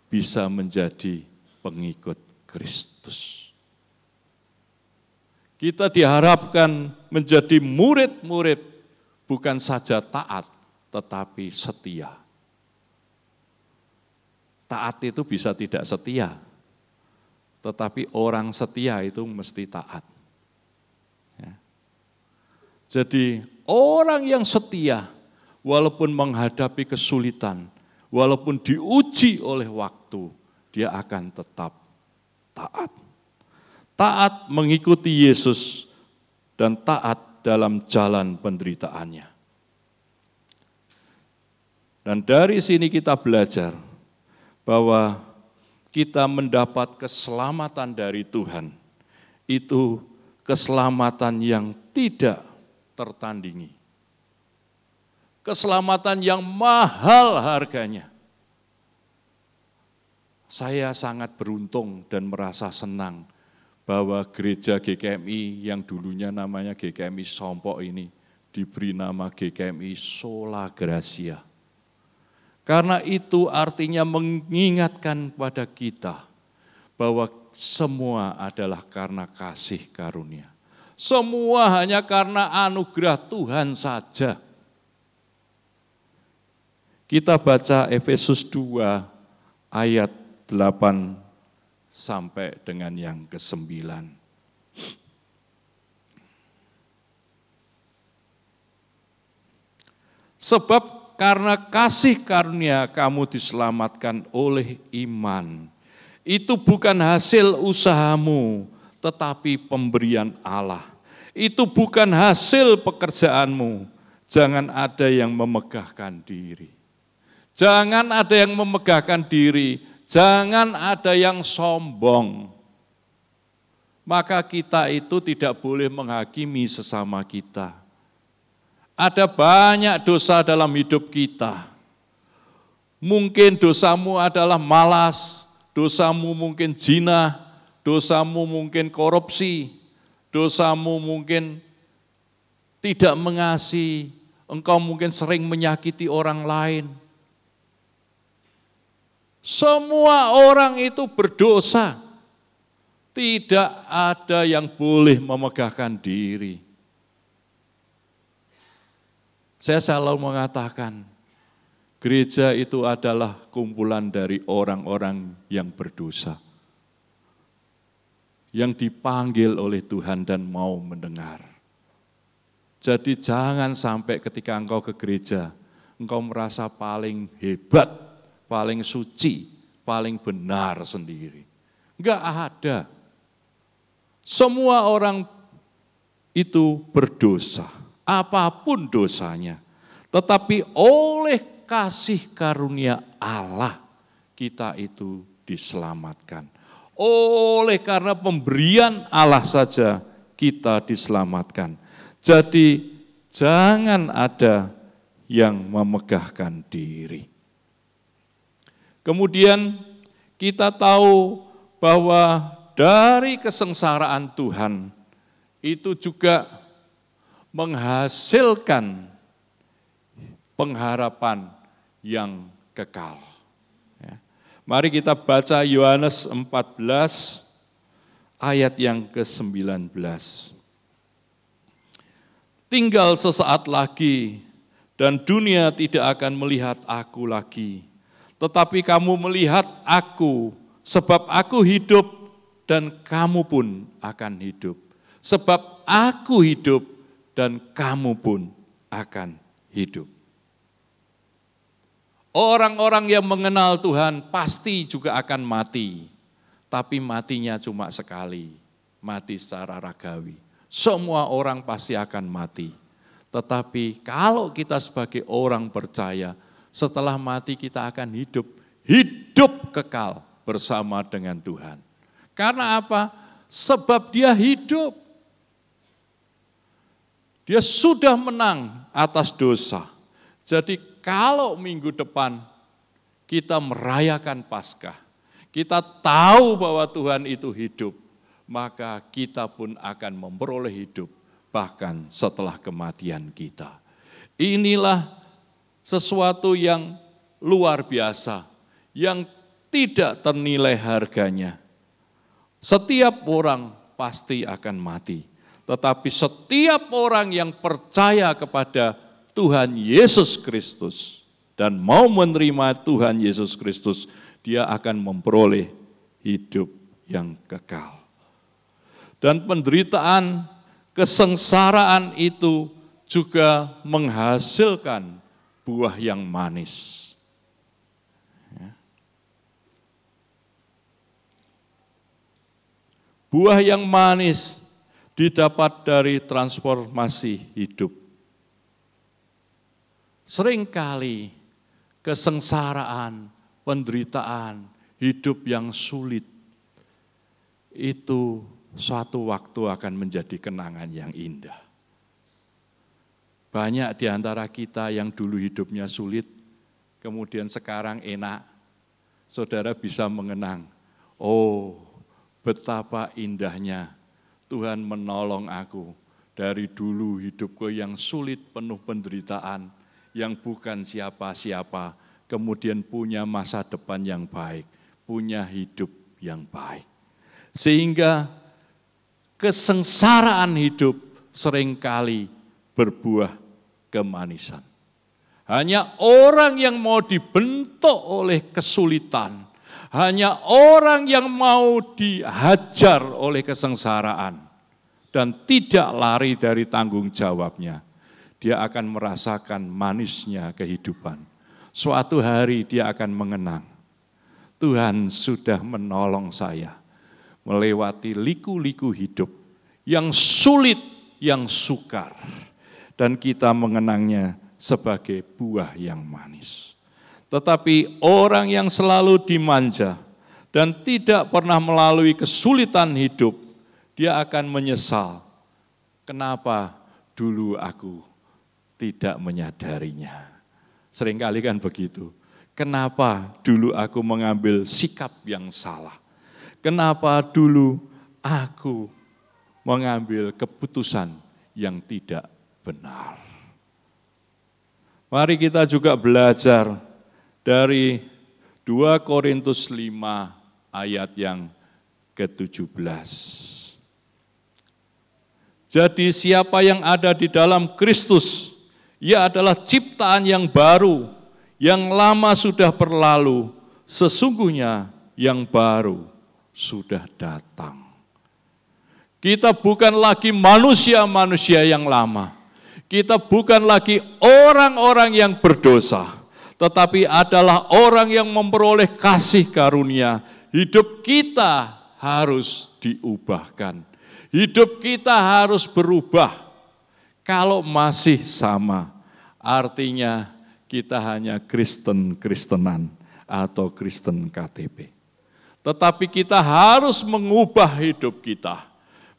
bisa menjadi pengikut Kristus. Kita diharapkan menjadi murid-murid, bukan saja taat, tetapi setia. Taat itu bisa tidak setia, tetapi orang setia itu mesti taat. Ya. Jadi orang yang setia, walaupun menghadapi kesulitan, walaupun diuji oleh waktu, dia akan tetap taat. Taat mengikuti Yesus dan taat dalam jalan penderitaannya. Dan dari sini kita belajar bahwa kita mendapat keselamatan dari Tuhan. Itu keselamatan yang tidak tertandingi. Keselamatan yang mahal harganya. Saya sangat beruntung dan merasa senang bahwa gereja GKMI yang dulunya namanya GKMI Sompok ini diberi nama GKMI Sola Gracia. Karena itu artinya mengingatkan pada kita bahwa semua adalah karena kasih karunia. Semua hanya karena anugerah Tuhan saja. Kita baca Efesus 2 ayat 8 sampai dengan yang ke-9. Sebab karena kasih karunia kamu diselamatkan oleh iman. Itu bukan hasil usahamu, tetapi pemberian Allah. Itu bukan hasil pekerjaanmu. Jangan ada yang memegahkan diri. Jangan ada yang memegahkan diri. Jangan ada yang sombong. Maka kita itu tidak boleh menghakimi sesama kita. Ada banyak dosa dalam hidup kita. Mungkin dosamu adalah malas, dosamu mungkin zina, dosamu mungkin korupsi, dosamu mungkin tidak mengasihi, engkau mungkin sering menyakiti orang lain. Semua orang itu berdosa. Tidak ada yang boleh memegahkan diri. Saya selalu mengatakan, gereja itu adalah kumpulan dari orang-orang yang berdosa. Yang dipanggil oleh Tuhan dan mau mendengar. Jadi jangan sampai ketika engkau ke gereja, engkau merasa paling hebat, paling suci, paling benar sendiri. Enggak ada. Semua orang itu berdosa. Apapun dosanya, tetapi oleh kasih karunia Allah kita itu diselamatkan. Oleh karena pemberian Allah saja kita diselamatkan. Jadi jangan ada yang memegahkan diri. Kemudian kita tahu bahwa dari kesengsaraan Tuhan itu juga menghasilkan pengharapan yang kekal. Ya. Mari kita baca Yohanes 14 ayat yang ke-19. Tinggal sesaat lagi dan dunia tidak akan melihat aku lagi. Tetapi kamu melihat aku, sebab aku hidup dan kamu pun akan hidup. Sebab aku hidup dan kamu pun akan hidup. Orang-orang yang mengenal Tuhan pasti juga akan mati. Tapi matinya cuma sekali, mati secara ragawi. Semua orang pasti akan mati. Tetapi kalau kita sebagai orang percaya, setelah mati kita akan hidup. Hidup kekal bersama dengan Tuhan. Karena apa? Sebab dia hidup. Dia sudah menang atas dosa. Jadi kalau minggu depan kita merayakan Paskah, kita tahu bahwa Tuhan itu hidup, maka kita pun akan memperoleh hidup bahkan setelah kematian kita. Inilah sesuatu yang luar biasa, yang tidak ternilai harganya. Setiap orang pasti akan mati, tetapi setiap orang yang percaya kepada Tuhan Yesus Kristus dan mau menerima Tuhan Yesus Kristus, dia akan memperoleh hidup yang kekal. Dan penderitaan, kesengsaraan itu juga menghasilkan buah yang manis. Buah yang manis didapat dari transformasi hidup. Seringkali kesengsaraan, penderitaan, hidup yang sulit, itu suatu waktu akan menjadi kenangan yang indah. Banyak di antara kita yang dulu hidupnya sulit, kemudian sekarang enak. Saudara bisa mengenang, oh betapa indahnya Tuhan menolong aku dari dulu hidupku yang sulit penuh penderitaan, yang bukan siapa-siapa, kemudian punya masa depan yang baik, punya hidup yang baik. Sehingga kesengsaraan hidup seringkali berbuah kemanisan. Hanya orang yang mau dibentuk oleh kesulitan, hanya orang yang mau dihajar oleh kesengsaraan dan tidak lari dari tanggung jawabnya, dia akan merasakan manisnya kehidupan. Suatu hari dia akan mengenang, Tuhan sudah menolong saya melewati liku-liku hidup yang sulit, yang sukar. Dan kita mengenangnya sebagai buah yang manis. Tetapi orang yang selalu dimanja dan tidak pernah melalui kesulitan hidup, dia akan menyesal. Kenapa dulu aku tidak menyadarinya? Seringkali kan begitu. Kenapa dulu aku mengambil sikap yang salah? Kenapa dulu aku mengambil keputusan yang tidak benar? Mari kita juga belajar dari 2 Korintus 5 ayat yang ke-17. Jadi siapa yang ada di dalam Kristus, ia adalah ciptaan yang baru, yang lama sudah berlalu, sesungguhnya yang baru sudah datang. Kita bukan lagi manusia-manusia yang lama. Kita bukan lagi orang-orang yang berdosa, tetapi adalah orang yang memperoleh kasih karunia. Hidup kita harus diubahkan. Hidup kita harus berubah. Kalau masih sama, artinya kita hanya Kristen-Kristenan atau Kristen KTP. Tetapi kita harus mengubah hidup kita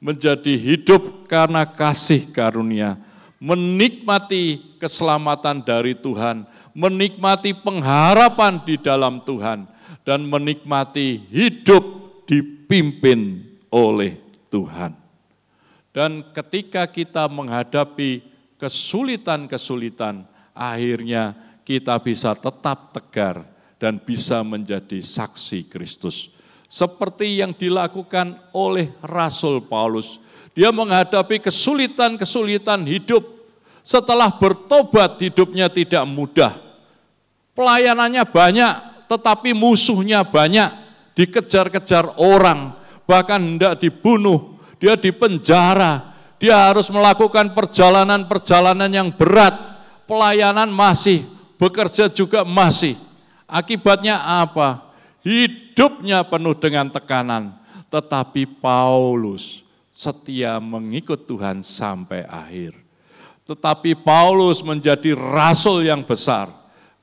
menjadi hidup karena kasih karunia, menikmati keselamatan dari Tuhan, menikmati pengharapan di dalam Tuhan, dan menikmati hidup dipimpin oleh Tuhan. Dan ketika kita menghadapi kesulitan-kesulitan, akhirnya kita bisa tetap tegar dan bisa menjadi saksi Kristus. Seperti yang dilakukan oleh Rasul Paulus. Dia menghadapi kesulitan-kesulitan hidup. Setelah bertobat hidupnya tidak mudah. Pelayanannya banyak, tetapi musuhnya banyak. Dikejar-kejar orang, bahkan hendak dibunuh. Dia dipenjara, dia harus melakukan perjalanan-perjalanan yang berat. Pelayanan masih, bekerja juga masih. Akibatnya apa? Hidupnya penuh dengan tekanan. Tetapi Paulus setia mengikut Tuhan sampai akhir. Tetapi Paulus menjadi rasul yang besar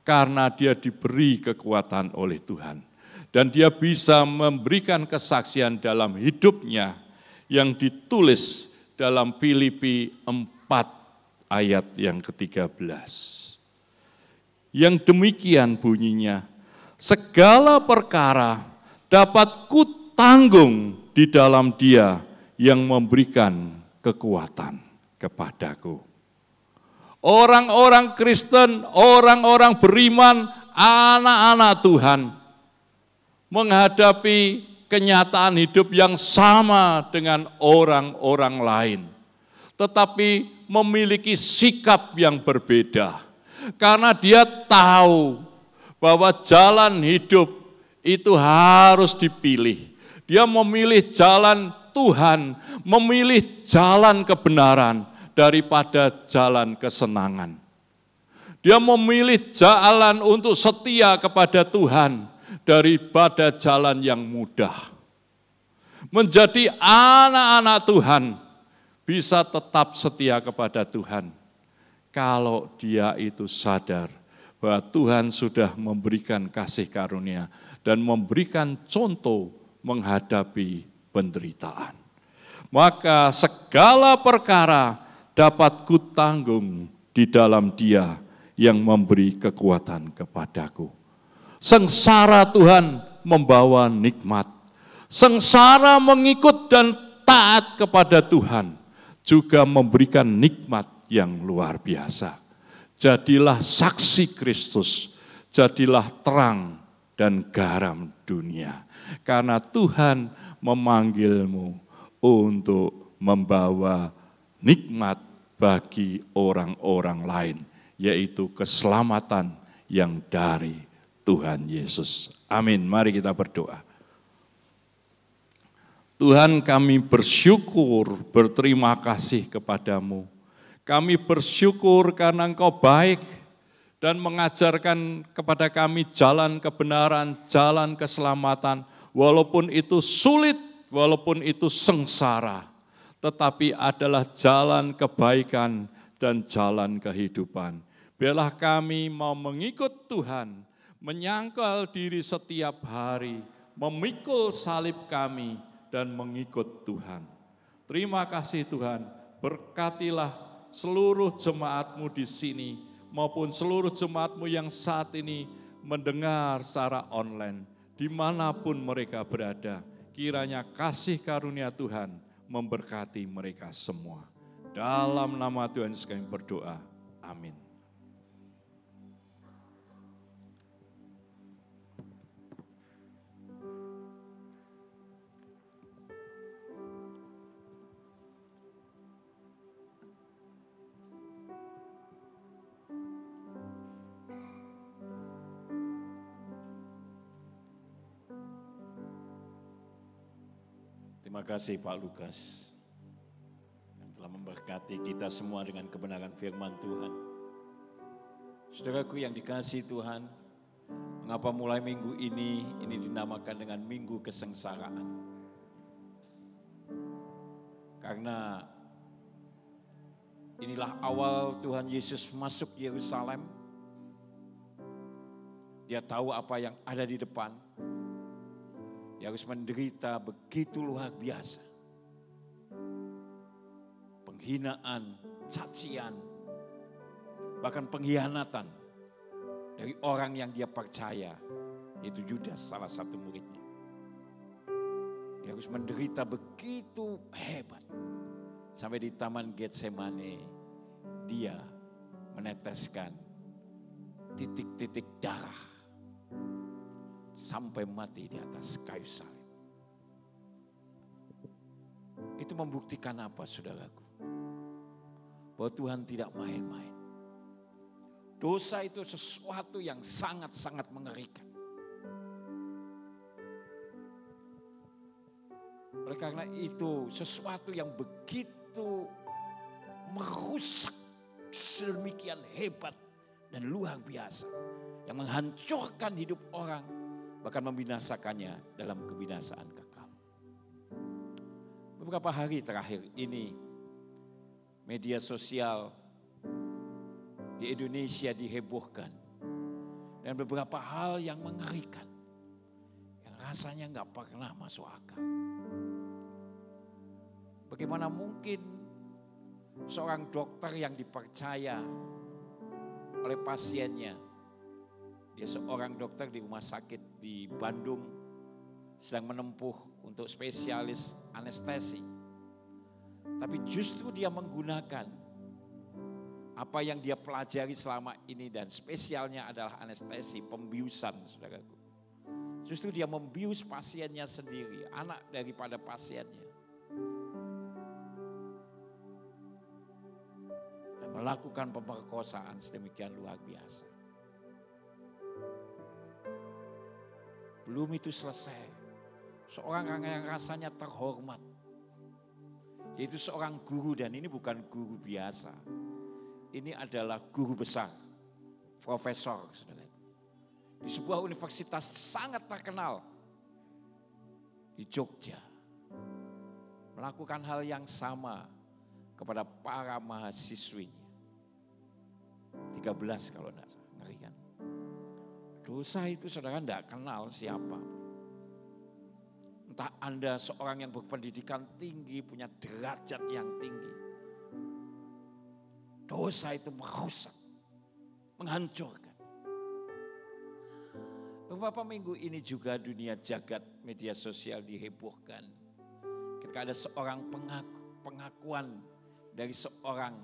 karena dia diberi kekuatan oleh Tuhan. Dan dia bisa memberikan kesaksian dalam hidupnya yang ditulis dalam Filipi 4 ayat yang ke-13. Yang demikian bunyinya, segala perkara dapat kutanggung di dalam Dia yang memberikan kekuatan kepadaku. Orang-orang Kristen, orang-orang beriman, anak-anak Tuhan menghadapi kenyataan hidup yang sama dengan orang-orang lain, tetapi memiliki sikap yang berbeda. Karena dia tahu bahwa jalan hidup itu harus dipilih. Dia memilih jalan Tuhan, memilih jalan kebenaran daripada jalan kesenangan. Dia memilih jalan untuk setia kepada Tuhan daripada jalan yang mudah. Menjadi anak-anak Tuhan bisa tetap setia kepada Tuhan kalau dia itu sadar bahwa Tuhan sudah memberikan kasih karunia dan memberikan contoh menghadapi penderitaan. Maka segala perkara dapat kutanggung di dalam Dia yang memberi kekuatan kepadaku. Sengsara Tuhan membawa nikmat. Sengsara mengikut dan taat kepada Tuhan juga memberikan nikmat yang luar biasa. Jadilah saksi Kristus, jadilah terang dan garam dunia. Karena Tuhan memanggilmu untuk membawa nikmat bagi orang-orang lain, yaitu keselamatan yang dari Tuhan Yesus. Amin. Mari kita berdoa. Tuhan, kami bersyukur, berterima kasih kepadamu. Kami bersyukur karena Engkau baik dan mengajarkan kepada kami jalan kebenaran, jalan keselamatan. Walaupun itu sulit, walaupun itu sengsara, tetapi adalah jalan kebaikan dan jalan kehidupan. Biarlah kami mau mengikut Tuhan, menyangkal diri setiap hari, memikul salib kami, dan mengikut Tuhan. Terima kasih Tuhan, berkatilah seluruh jemaat-Mu di sini, maupun seluruh jemaat-Mu yang saat ini mendengar secara online, dimanapun mereka berada. Kiranya kasih karunia Tuhan memberkati mereka semua. Dalam nama Tuhan Yesus kami berdoa. Amin. Terima kasih Pak Lukas yang telah memberkati kita semua dengan kebenaran firman Tuhan. Saudaraku yang dikasihi Tuhan, mengapa mulai minggu ini dinamakan dengan minggu kesengsaraan? Karena inilah awal Tuhan Yesus masuk Yerusalem. Dia tahu apa yang ada di depan. Dia harus menderita begitu luar biasa. Penghinaan, cacian, bahkan pengkhianatan dari orang yang dia percaya, yaitu Yudas, salah satu muridnya. Dia harus menderita begitu hebat. Sampai di Taman Getsemane, dia meneteskan titik-titik darah sampai mati di atas kayu salib. Itu membuktikan apa, saudaraku? Bahwa Tuhan tidak main-main. Dosa itu sesuatu yang sangat-sangat mengerikan. Oleh karena itu, sesuatu yang begitu merusak, sedemikian hebat dan luar biasa, yang menghancurkan hidup orang, bahkan membinasakannya dalam kebinasaan kekal. Beberapa hari terakhir ini, media sosial di Indonesia dihebohkan dan beberapa hal yang mengerikan, yang rasanya nggak pernah masuk akal. Bagaimana mungkin seorang dokter yang dipercaya oleh pasiennya, dia seorang dokter di rumah sakit di Bandung, sedang menempuh untuk spesialis anestesi, tapi justru dia menggunakan apa yang dia pelajari selama ini, dan spesialnya adalah anestesi, pembiusan, saudaraku. Justru dia membius pasiennya sendiri, anak daripada pasiennya, dan melakukan pemerkosaan sedemikian luar biasa. Belum itu selesai, seorang yang rasanya terhormat, yaitu seorang guru, dan ini bukan guru biasa. Ini adalah guru besar, profesor, saudara. Di sebuah universitas sangat terkenal di Jogja, melakukan hal yang sama kepada para mahasiswinya. 13 kalau tidak salah, ngeri kan? Dosa itu saudara tidak kenal siapa. Entah Anda seorang yang berpendidikan tinggi, punya derajat yang tinggi. Dosa itu merusak, menghancurkan. Beberapa minggu ini juga dunia jagat media sosial dihebohkan ketika ada seorang pengakuan dari seorang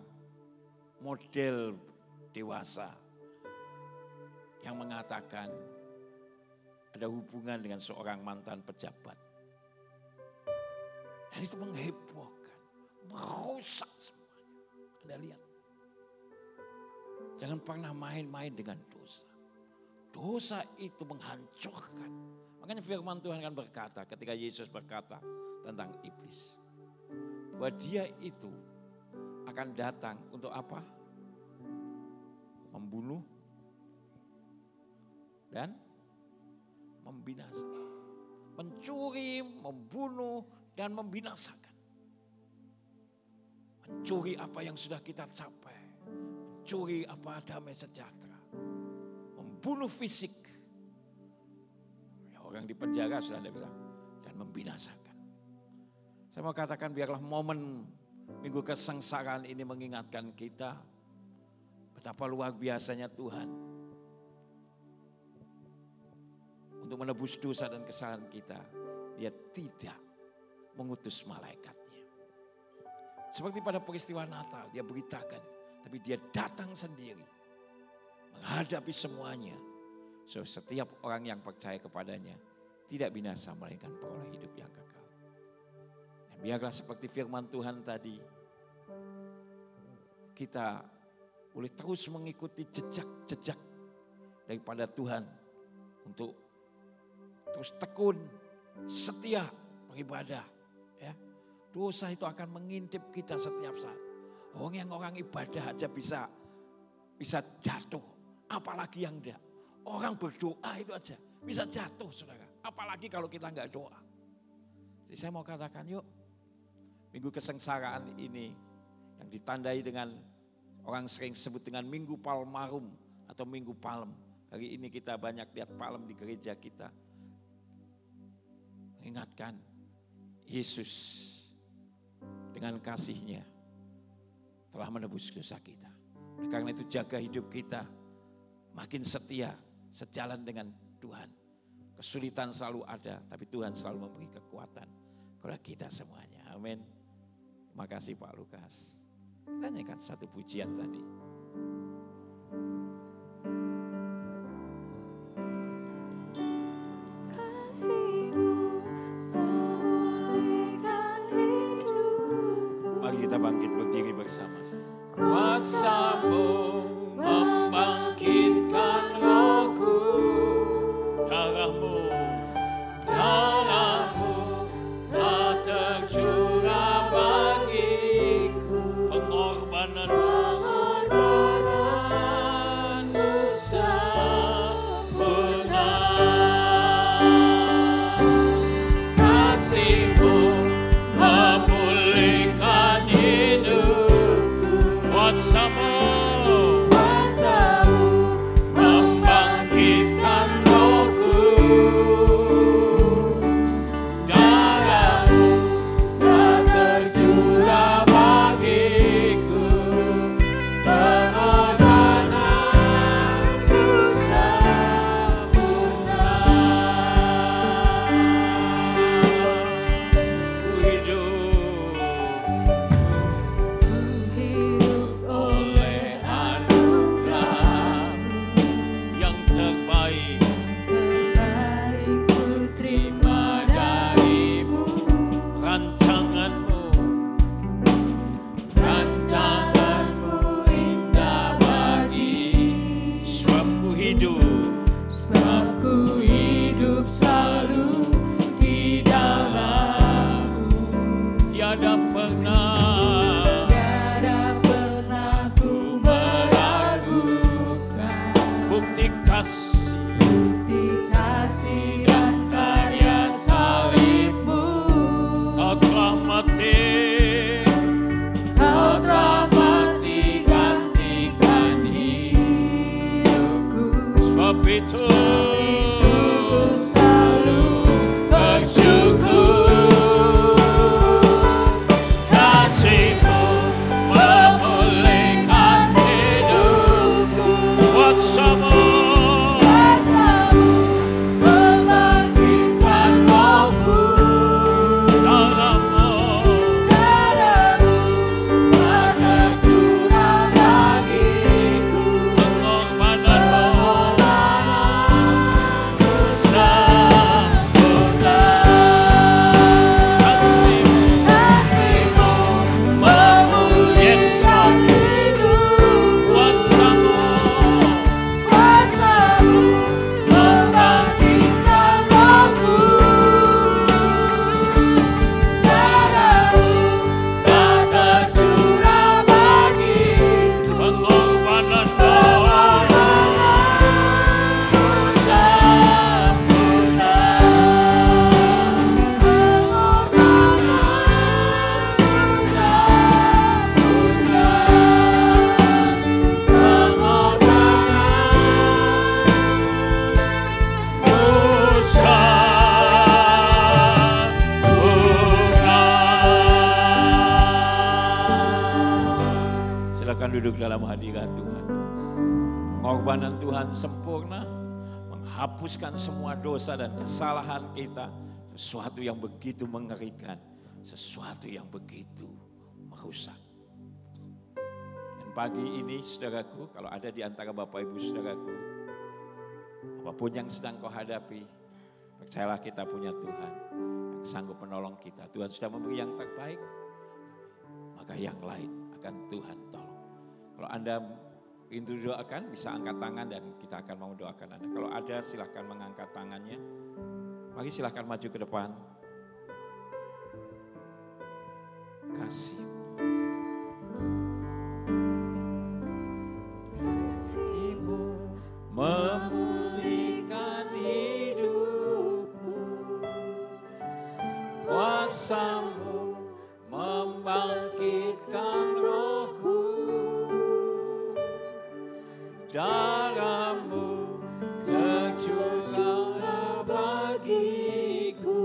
model dewasa yang mengatakan ada hubungan dengan seorang mantan pejabat. Dan itu menghebohkan, merusak semuanya. Anda lihat. Jangan pernah main-main dengan dosa. Dosa itu menghancurkan. Makanya firman Tuhan kan berkata ketika Yesus berkata tentang iblis, bahwa dia itu akan datang untuk apa? Membunuh dan membinasakan. Mencuri, membunuh dan membinasakan. Mencuri apa yang sudah kita capai. Mencuri apa damai sejahtera. Membunuh fisik. Ya, orang di penjara sudah tidak bisa. Dan membinasakan. Saya mau katakan biarlah momen minggu kesengsaraan ini mengingatkan kita betapa luar biasanya Tuhan untuk menebus dosa dan kesalahan kita. Dia tidak mengutus malaikatnya. Seperti pada peristiwa Natal, dia beritakan, tapi dia datang sendiri menghadapi semuanya. So, setiap orang yang percaya kepadanya tidak binasa melainkan peroleh hidup yang kekal. Dan biarlah seperti firman Tuhan tadi, kita boleh terus mengikuti jejak-jejak daripada Tuhan untuk terus tekun, setia beribadah. Ya. Dosa itu akan mengintip kita setiap saat. Orang ibadah aja bisa jatuh, apalagi yang enggak. Orang berdoa itu aja bisa jatuh, saudara. Apalagi kalau kita enggak doa. Jadi saya mau katakan, yuk, minggu kesengsaraan ini yang ditandai dengan orang sering sebut dengan Minggu Palmarum atau Minggu Palem. Hari ini kita banyak lihat palem di gereja kita. Mengingatkan Yesus dengan kasih-Nya telah menebus dosa kita. Karena itu jaga hidup kita makin setia, sejalan dengan Tuhan. Kesulitan selalu ada, tapi Tuhan selalu memberi kekuatan kepada kita semuanya. Amin. Terima kasih Pak Lukas. Tanyakan satu pujian tadi. Kasih-Mu memulihkan hidup. kita bangkit berdiri bersama. Kuasa-Mu membangkitkan rohku, darah-Mu telah tercurah bagiku, pengorbanan-Mu sempurna, kasih-Mu memulihkan hidupku, kuasa-Mu membangkitkan rohku, darah-Mu telah tercurah bagiku, pengorbanan-Mu sempurna. Ku hidup oleh anugerah yang terbaik, ku terima dari-Mu, rancangan-Mu indah bagi, sebab ku hidup selalu di dalam-Mu, tiada pernah ku meragukan bukti kasih dan karya salib-Mu. Kau telah mati gantikan hidupku, sebab itu selalu bersyukur. Kasih-Mu memulihkan hidupku, kuasa-Mu membangkitkan rohku, darah-Mu telah tercurah bagiku, pengorbanan-Mu sempurna, kasih-Mu memulihkan hidupku, kuasa-Mu membangkitkan rohku, darah-Mu telah tercurah bagiku, pengorbanan-Mu sempurna, silakan duduk dalam hadirat Tuhan. Pengorbanan Tuhan sempurna, menghapuskan semua dosa dan kesalahan kita. Sesuatu yang begitu mengerikan, sesuatu yang begitu merusak. Dan pagi ini saudaraku, kalau ada di antara Bapak Ibu saudaraku, apapun yang sedang kau hadapi, percayalah kita punya Tuhan yang sanggup menolong kita. Tuhan sudah memberi yang terbaik, maka yang lain akan Tuhan tolong. Kalau Anda ingin doakan, bisa angkat tangan dan kita akan mau doakan Anda. Kalau ada silahkan mengangkat tangannya. Mari silahkan maju ke depan. Kasih. Kasih-Mu memulihkan hidupku, kuasa-Mu membangkitkan rohku, darah-Mu tercurah bagiku,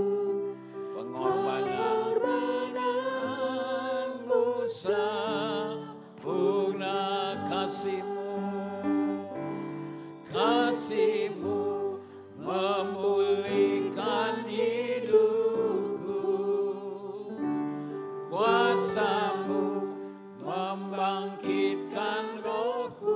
pengorbanan-Mu sempurna, kasih-Mu memulihkan hidupku, kuasa-Mu membangkitkan rohku,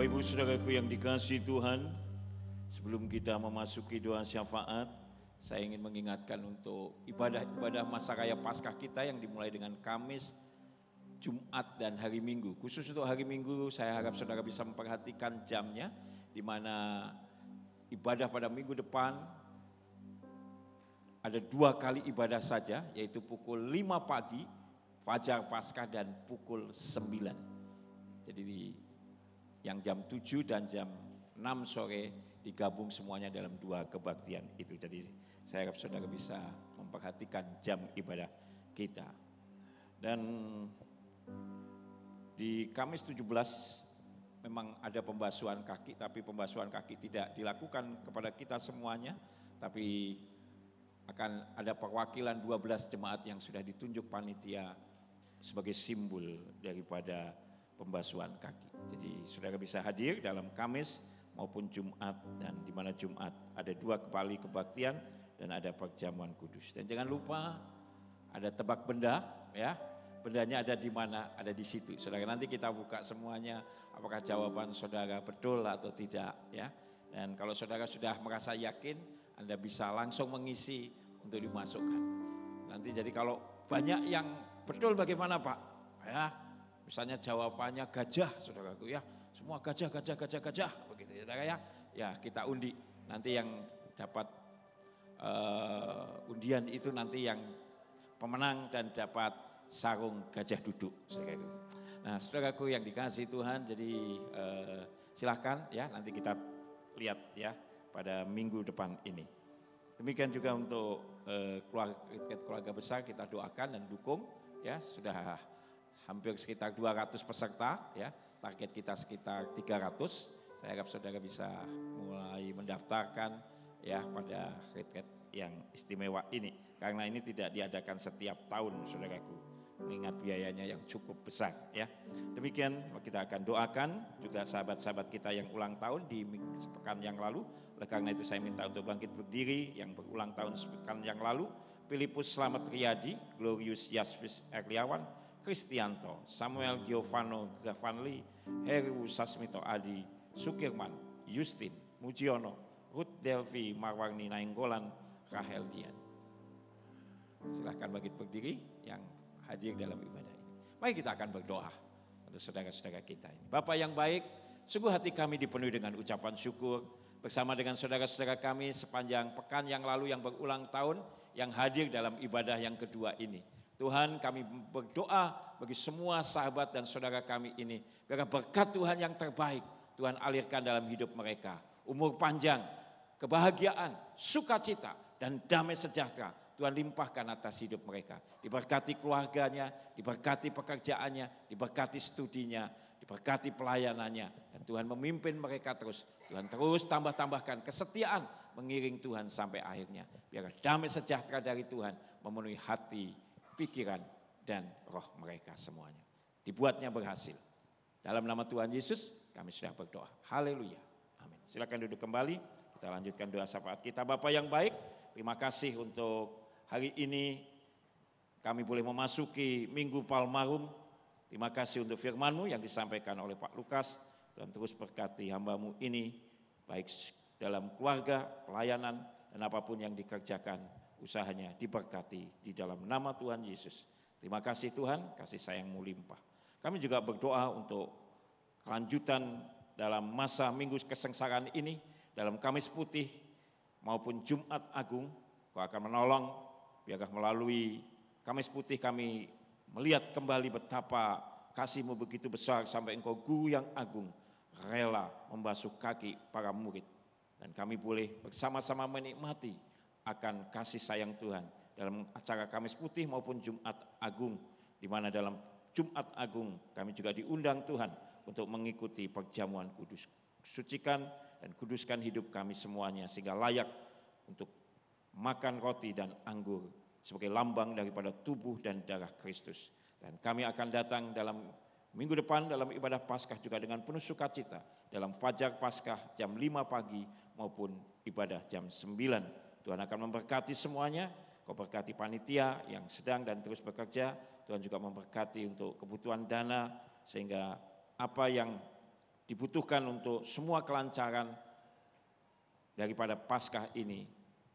Bapak Ibu Saudaraku yang dikasihi Tuhan, sebelum kita memasuki doa syafaat, saya ingin mengingatkan untuk ibadah-ibadah masa raya Paskah kita yang dimulai dengan Kamis, Jumat dan hari Minggu. Khusus untuk hari Minggu, saya harap saudara bisa memperhatikan jamnya, di mana ibadah pada minggu depan ada 2 kali ibadah saja, yaitu pukul 5 pagi, Fajar Paskah, dan pukul 9. Jadi yang jam 7 dan jam 6 sore digabung semuanya dalam 2 kebaktian itu. Jadi saya harap saudara bisa memperhatikan jam ibadah kita. Dan di Kamis 17 memang ada pembasuhan kaki, tapi pembasuhan kaki tidak dilakukan kepada kita semuanya, tapi akan ada perwakilan 12 jemaat yang sudah ditunjuk panitia sebagai simbol daripada pembasuhan kaki. Jadi saudara bisa hadir dalam Kamis maupun Jumat, dan di mana Jumat ada 2 kali kebaktian dan ada perjamuan kudus. Dan jangan lupa ada tebak benda, ya. Bendanya ada di mana? Ada di situ. Saudara, nanti kita buka semuanya apakah jawaban saudara betul atau tidak, ya. Dan kalau saudara sudah merasa yakin, Anda bisa langsung mengisi untuk dimasukkan. Nanti jadi kalau banyak yang betul bagaimana Pak? Ya, misalnya jawabannya gajah, saudaraku, ya. Semua gajah, begitu ya, saudara, ya. Ya, kita undi. Nanti yang dapat undian itu nanti yang pemenang dan dapat sarung gajah duduk, saudaraku. Nah, saudaraku yang dikasihi Tuhan, jadi silakan ya, nanti kita lihat ya pada minggu depan ini. Demikian juga untuk keluarga besar, kita doakan dan dukung ya. Sudah hampir sekitar 200 peserta ya, target kita sekitar 300. Saya harap saudara bisa mulai mendaftarkan ya pada retret yang istimewa ini, karena ini tidak diadakan setiap tahun, saudaraku, mengingat biayanya yang cukup besar ya. Demikian kita akan doakan juga sahabat-sahabat kita yang ulang tahun di sepekan yang lalu. Oleh karena itu saya minta untuk bangkit berdiri yang berulang tahun sepekan yang lalu: Filipus Slamet Riyadi, Glorius Yasvis Erliawan, Kristianto, Samuel Giovanno Gavanli, Heru Sasmito Adi, Sukirman, Justin, Mujiono, Ruth Delvi Marwarni Nainggolan, Rahel Dian. Silahkan bangkit berdiri yang hadir dalam ibadah ini. Mari kita akan berdoa untuk saudara-saudara kita ini. Bapa yang baik, sungguh hati kami dipenuhi dengan ucapan syukur bersama dengan saudara-saudara kami sepanjang pekan yang lalu yang berulang tahun yang hadir dalam ibadah yang kedua ini. Tuhan, kami berdoa bagi semua sahabat dan saudara kami ini, biar berkat Tuhan yang terbaik Tuhan alirkan dalam hidup mereka. Umur panjang, kebahagiaan, sukacita, dan damai sejahtera Tuhan limpahkan atas hidup mereka. Diberkati keluarganya, diberkati pekerjaannya, diberkati studinya, diberkati pelayanannya. Dan Tuhan memimpin mereka terus. Tuhan terus tambah-tambahkan kesetiaan mengiring Tuhan sampai akhirnya. Biar damai sejahtera dari Tuhan memenuhi hati, pikiran, dan roh mereka semuanya. Dibuatnya berhasil. Dalam nama Tuhan Yesus kami sudah berdoa. Haleluya. Amin. Silakan duduk kembali. Kita lanjutkan doa syafaat kita. Bapa yang baik, terima kasih untuk hari ini kami boleh memasuki Minggu Palmarum. Terima kasih untuk firman-Mu yang disampaikan oleh Pak Lukas. Dan terus berkati hamba-Mu ini, baik dalam keluarga, pelayanan, dan apapun yang dikerjakan, usahanya diberkati di dalam nama Tuhan Yesus. Terima kasih Tuhan, kasih sayang-Mu limpah. Kami juga berdoa untuk kelanjutan dalam masa Minggu Kesengsaraan ini, dalam Kamis Putih maupun Jumat Agung. Kau akan menolong, biarkah melalui Kamis Putih kami melihat kembali betapa kasih-Mu begitu besar sampai Engkau Guru yang agung rela membasuh kaki para murid. Dan kami boleh bersama-sama menikmati akan kasih sayang Tuhan dalam acara Kamis Putih maupun Jumat Agung, di mana dalam Jumat Agung kami juga diundang Tuhan untuk mengikuti perjamuan kudus. Sucikan dan kuduskan hidup kami semuanya sehingga layak untuk makan roti dan anggur sebagai lambang daripada tubuh dan darah Kristus. Dan kami akan datang dalam minggu depan dalam ibadah Paskah juga dengan penuh sukacita dalam Fajar Paskah jam 5 pagi maupun ibadah jam 9. Tuhan akan memberkati semuanya. Kau berkati panitia yang sedang dan terus bekerja. Tuhan juga memberkati untuk kebutuhan dana sehingga apa yang dibutuhkan untuk semua kelancaran daripada Paskah ini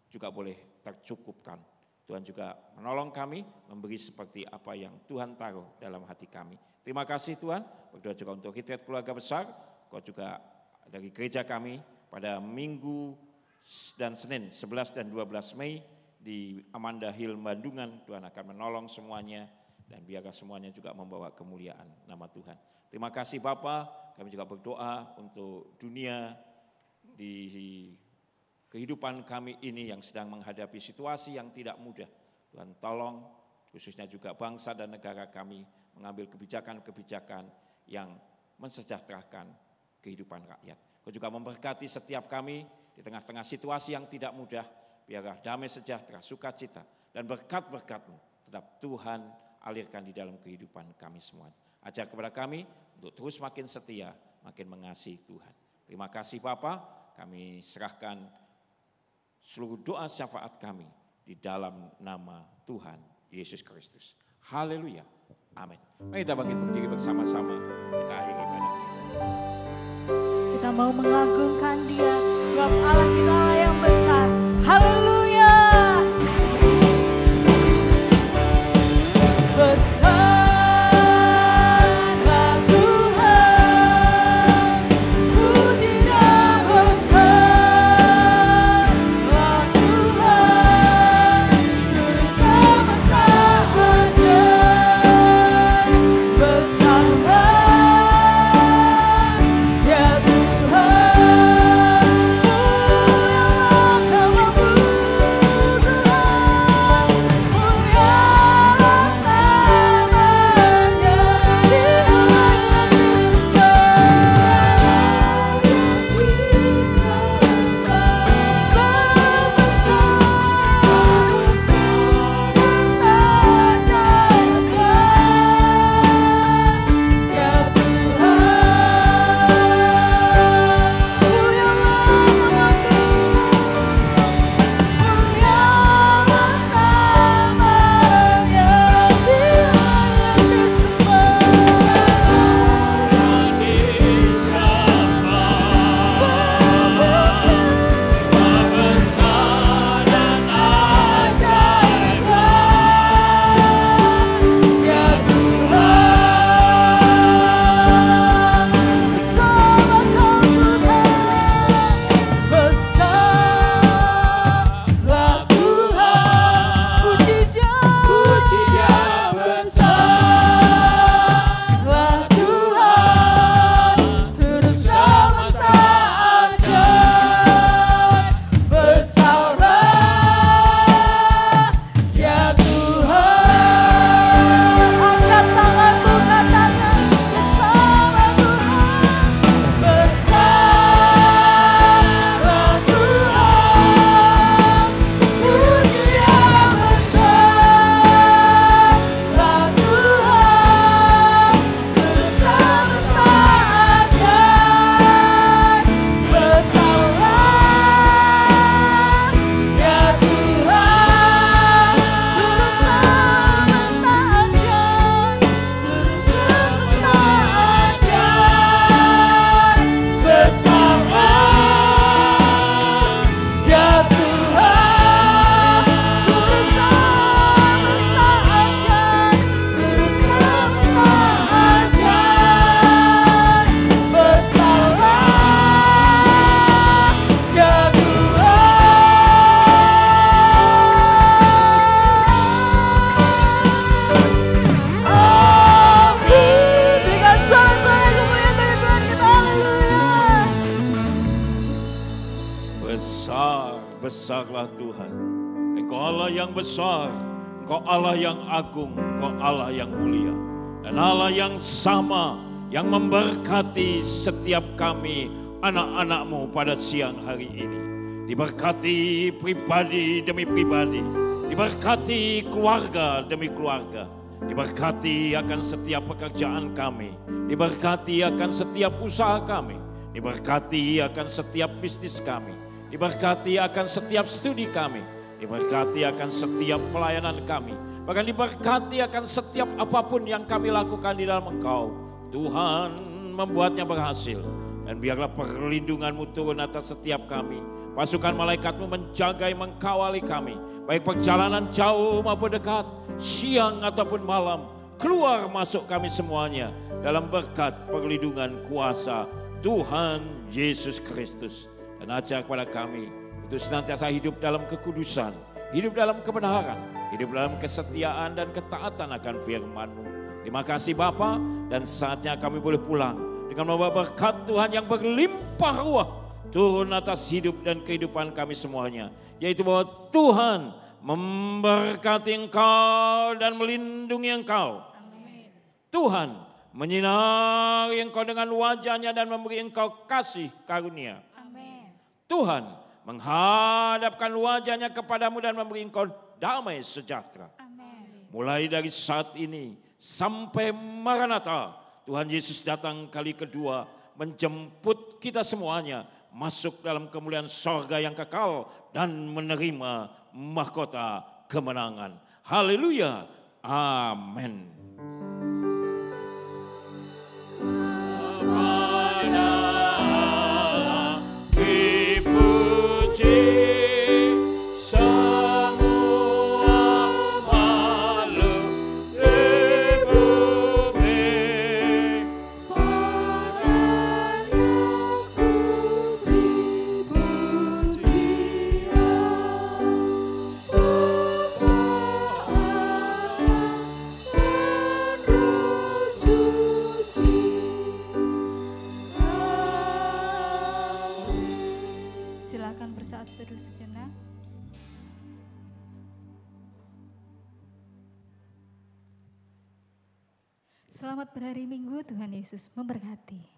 juga boleh tercukupkan. Tuhan juga menolong kami, memberi seperti apa yang Tuhan taruh dalam hati kami. Terima kasih Tuhan, berdoa juga untuk Hidayat Keluarga Besar, Kau juga dari gereja kami pada Minggu dan Senin 11 dan 12 Mei di Amanda Hill Bandungan. Tuhan akan menolong semuanya dan biarlah semuanya juga membawa kemuliaan nama Tuhan. Terima kasih Bapa, kami juga berdoa untuk dunia di kehidupan kami ini yang sedang menghadapi situasi yang tidak mudah. Tuhan tolong khususnya juga bangsa dan negara kami mengambil kebijakan-kebijakan yang mensejahterakan kehidupan rakyat. Kau juga memberkati setiap kami di tengah-tengah situasi yang tidak mudah. Biarlah damai sejahtera, sukacita dan berkat-berkat-Mu tetap Tuhan alirkan di dalam kehidupan kami semua. Ajar kepada kami untuk terus makin setia, makin mengasihi Tuhan. Terima kasih Bapa, kami serahkan seluruh doa syafaat kami di dalam nama Tuhan Yesus Kristus. Haleluya. Amin. Mari kita bangkit berdiri bersama-sama kita akhiri ibadah. Kita mau mengagungkan Dia, sebab Allah kita Allah yang besar. Haleluya. Besarlah Tuhan, Engkau Allah yang besar, Engkau Allah yang agung, Engkau Allah yang mulia, dan Allah yang sama yang memberkati setiap kami anak-anak-Mu pada siang hari ini. Diberkati pribadi demi pribadi, diberkati keluarga demi keluarga, diberkati akan setiap pekerjaan kami, diberkati akan setiap usaha kami, diberkati akan setiap bisnis kami, diberkati akan setiap studi kami, diberkati akan setiap pelayanan kami, bahkan diberkati akan setiap apapun yang kami lakukan di dalam Engkau. Tuhan membuatnya berhasil. Dan biarlah perlindungan-Mu turun atas setiap kami. Pasukan malaikat-Mu menjagai, mengkawali kami. Baik perjalanan jauh maupun dekat, siang ataupun malam. Keluar masuk kami semuanya dalam berkat perlindungan kuasa Tuhan Yesus Kristus. Dan ajar kepada kami untuk senantiasa hidup dalam kekudusan, hidup dalam kebenaran, hidup dalam kesetiaan dan ketaatan akan firman-Mu. Terima kasih Bapa, dan saatnya kami boleh pulang dengan membawa berkat Tuhan yang berlimpah ruah turun atas hidup dan kehidupan kami semuanya. Yaitu bahwa Tuhan memberkati engkau dan melindungi engkau. Amin. Tuhan menyinari engkau dengan wajah-Nya dan memberi engkau kasih karunia. Amin. Tuhan menghadapkan wajah-Nya kepadamu dan memberi engkau damai sejahtera. Amin. Mulai dari saat ini sampai Maranatha, Tuhan Yesus datang kali kedua menjemput kita semuanya masuk dalam kemuliaan sorga yang kekal dan menerima mahkota kemenangan. Haleluya. Amin. Silakan bersaat teduh sejenak. Selamat berhari Minggu, Tuhan Yesus memberkati.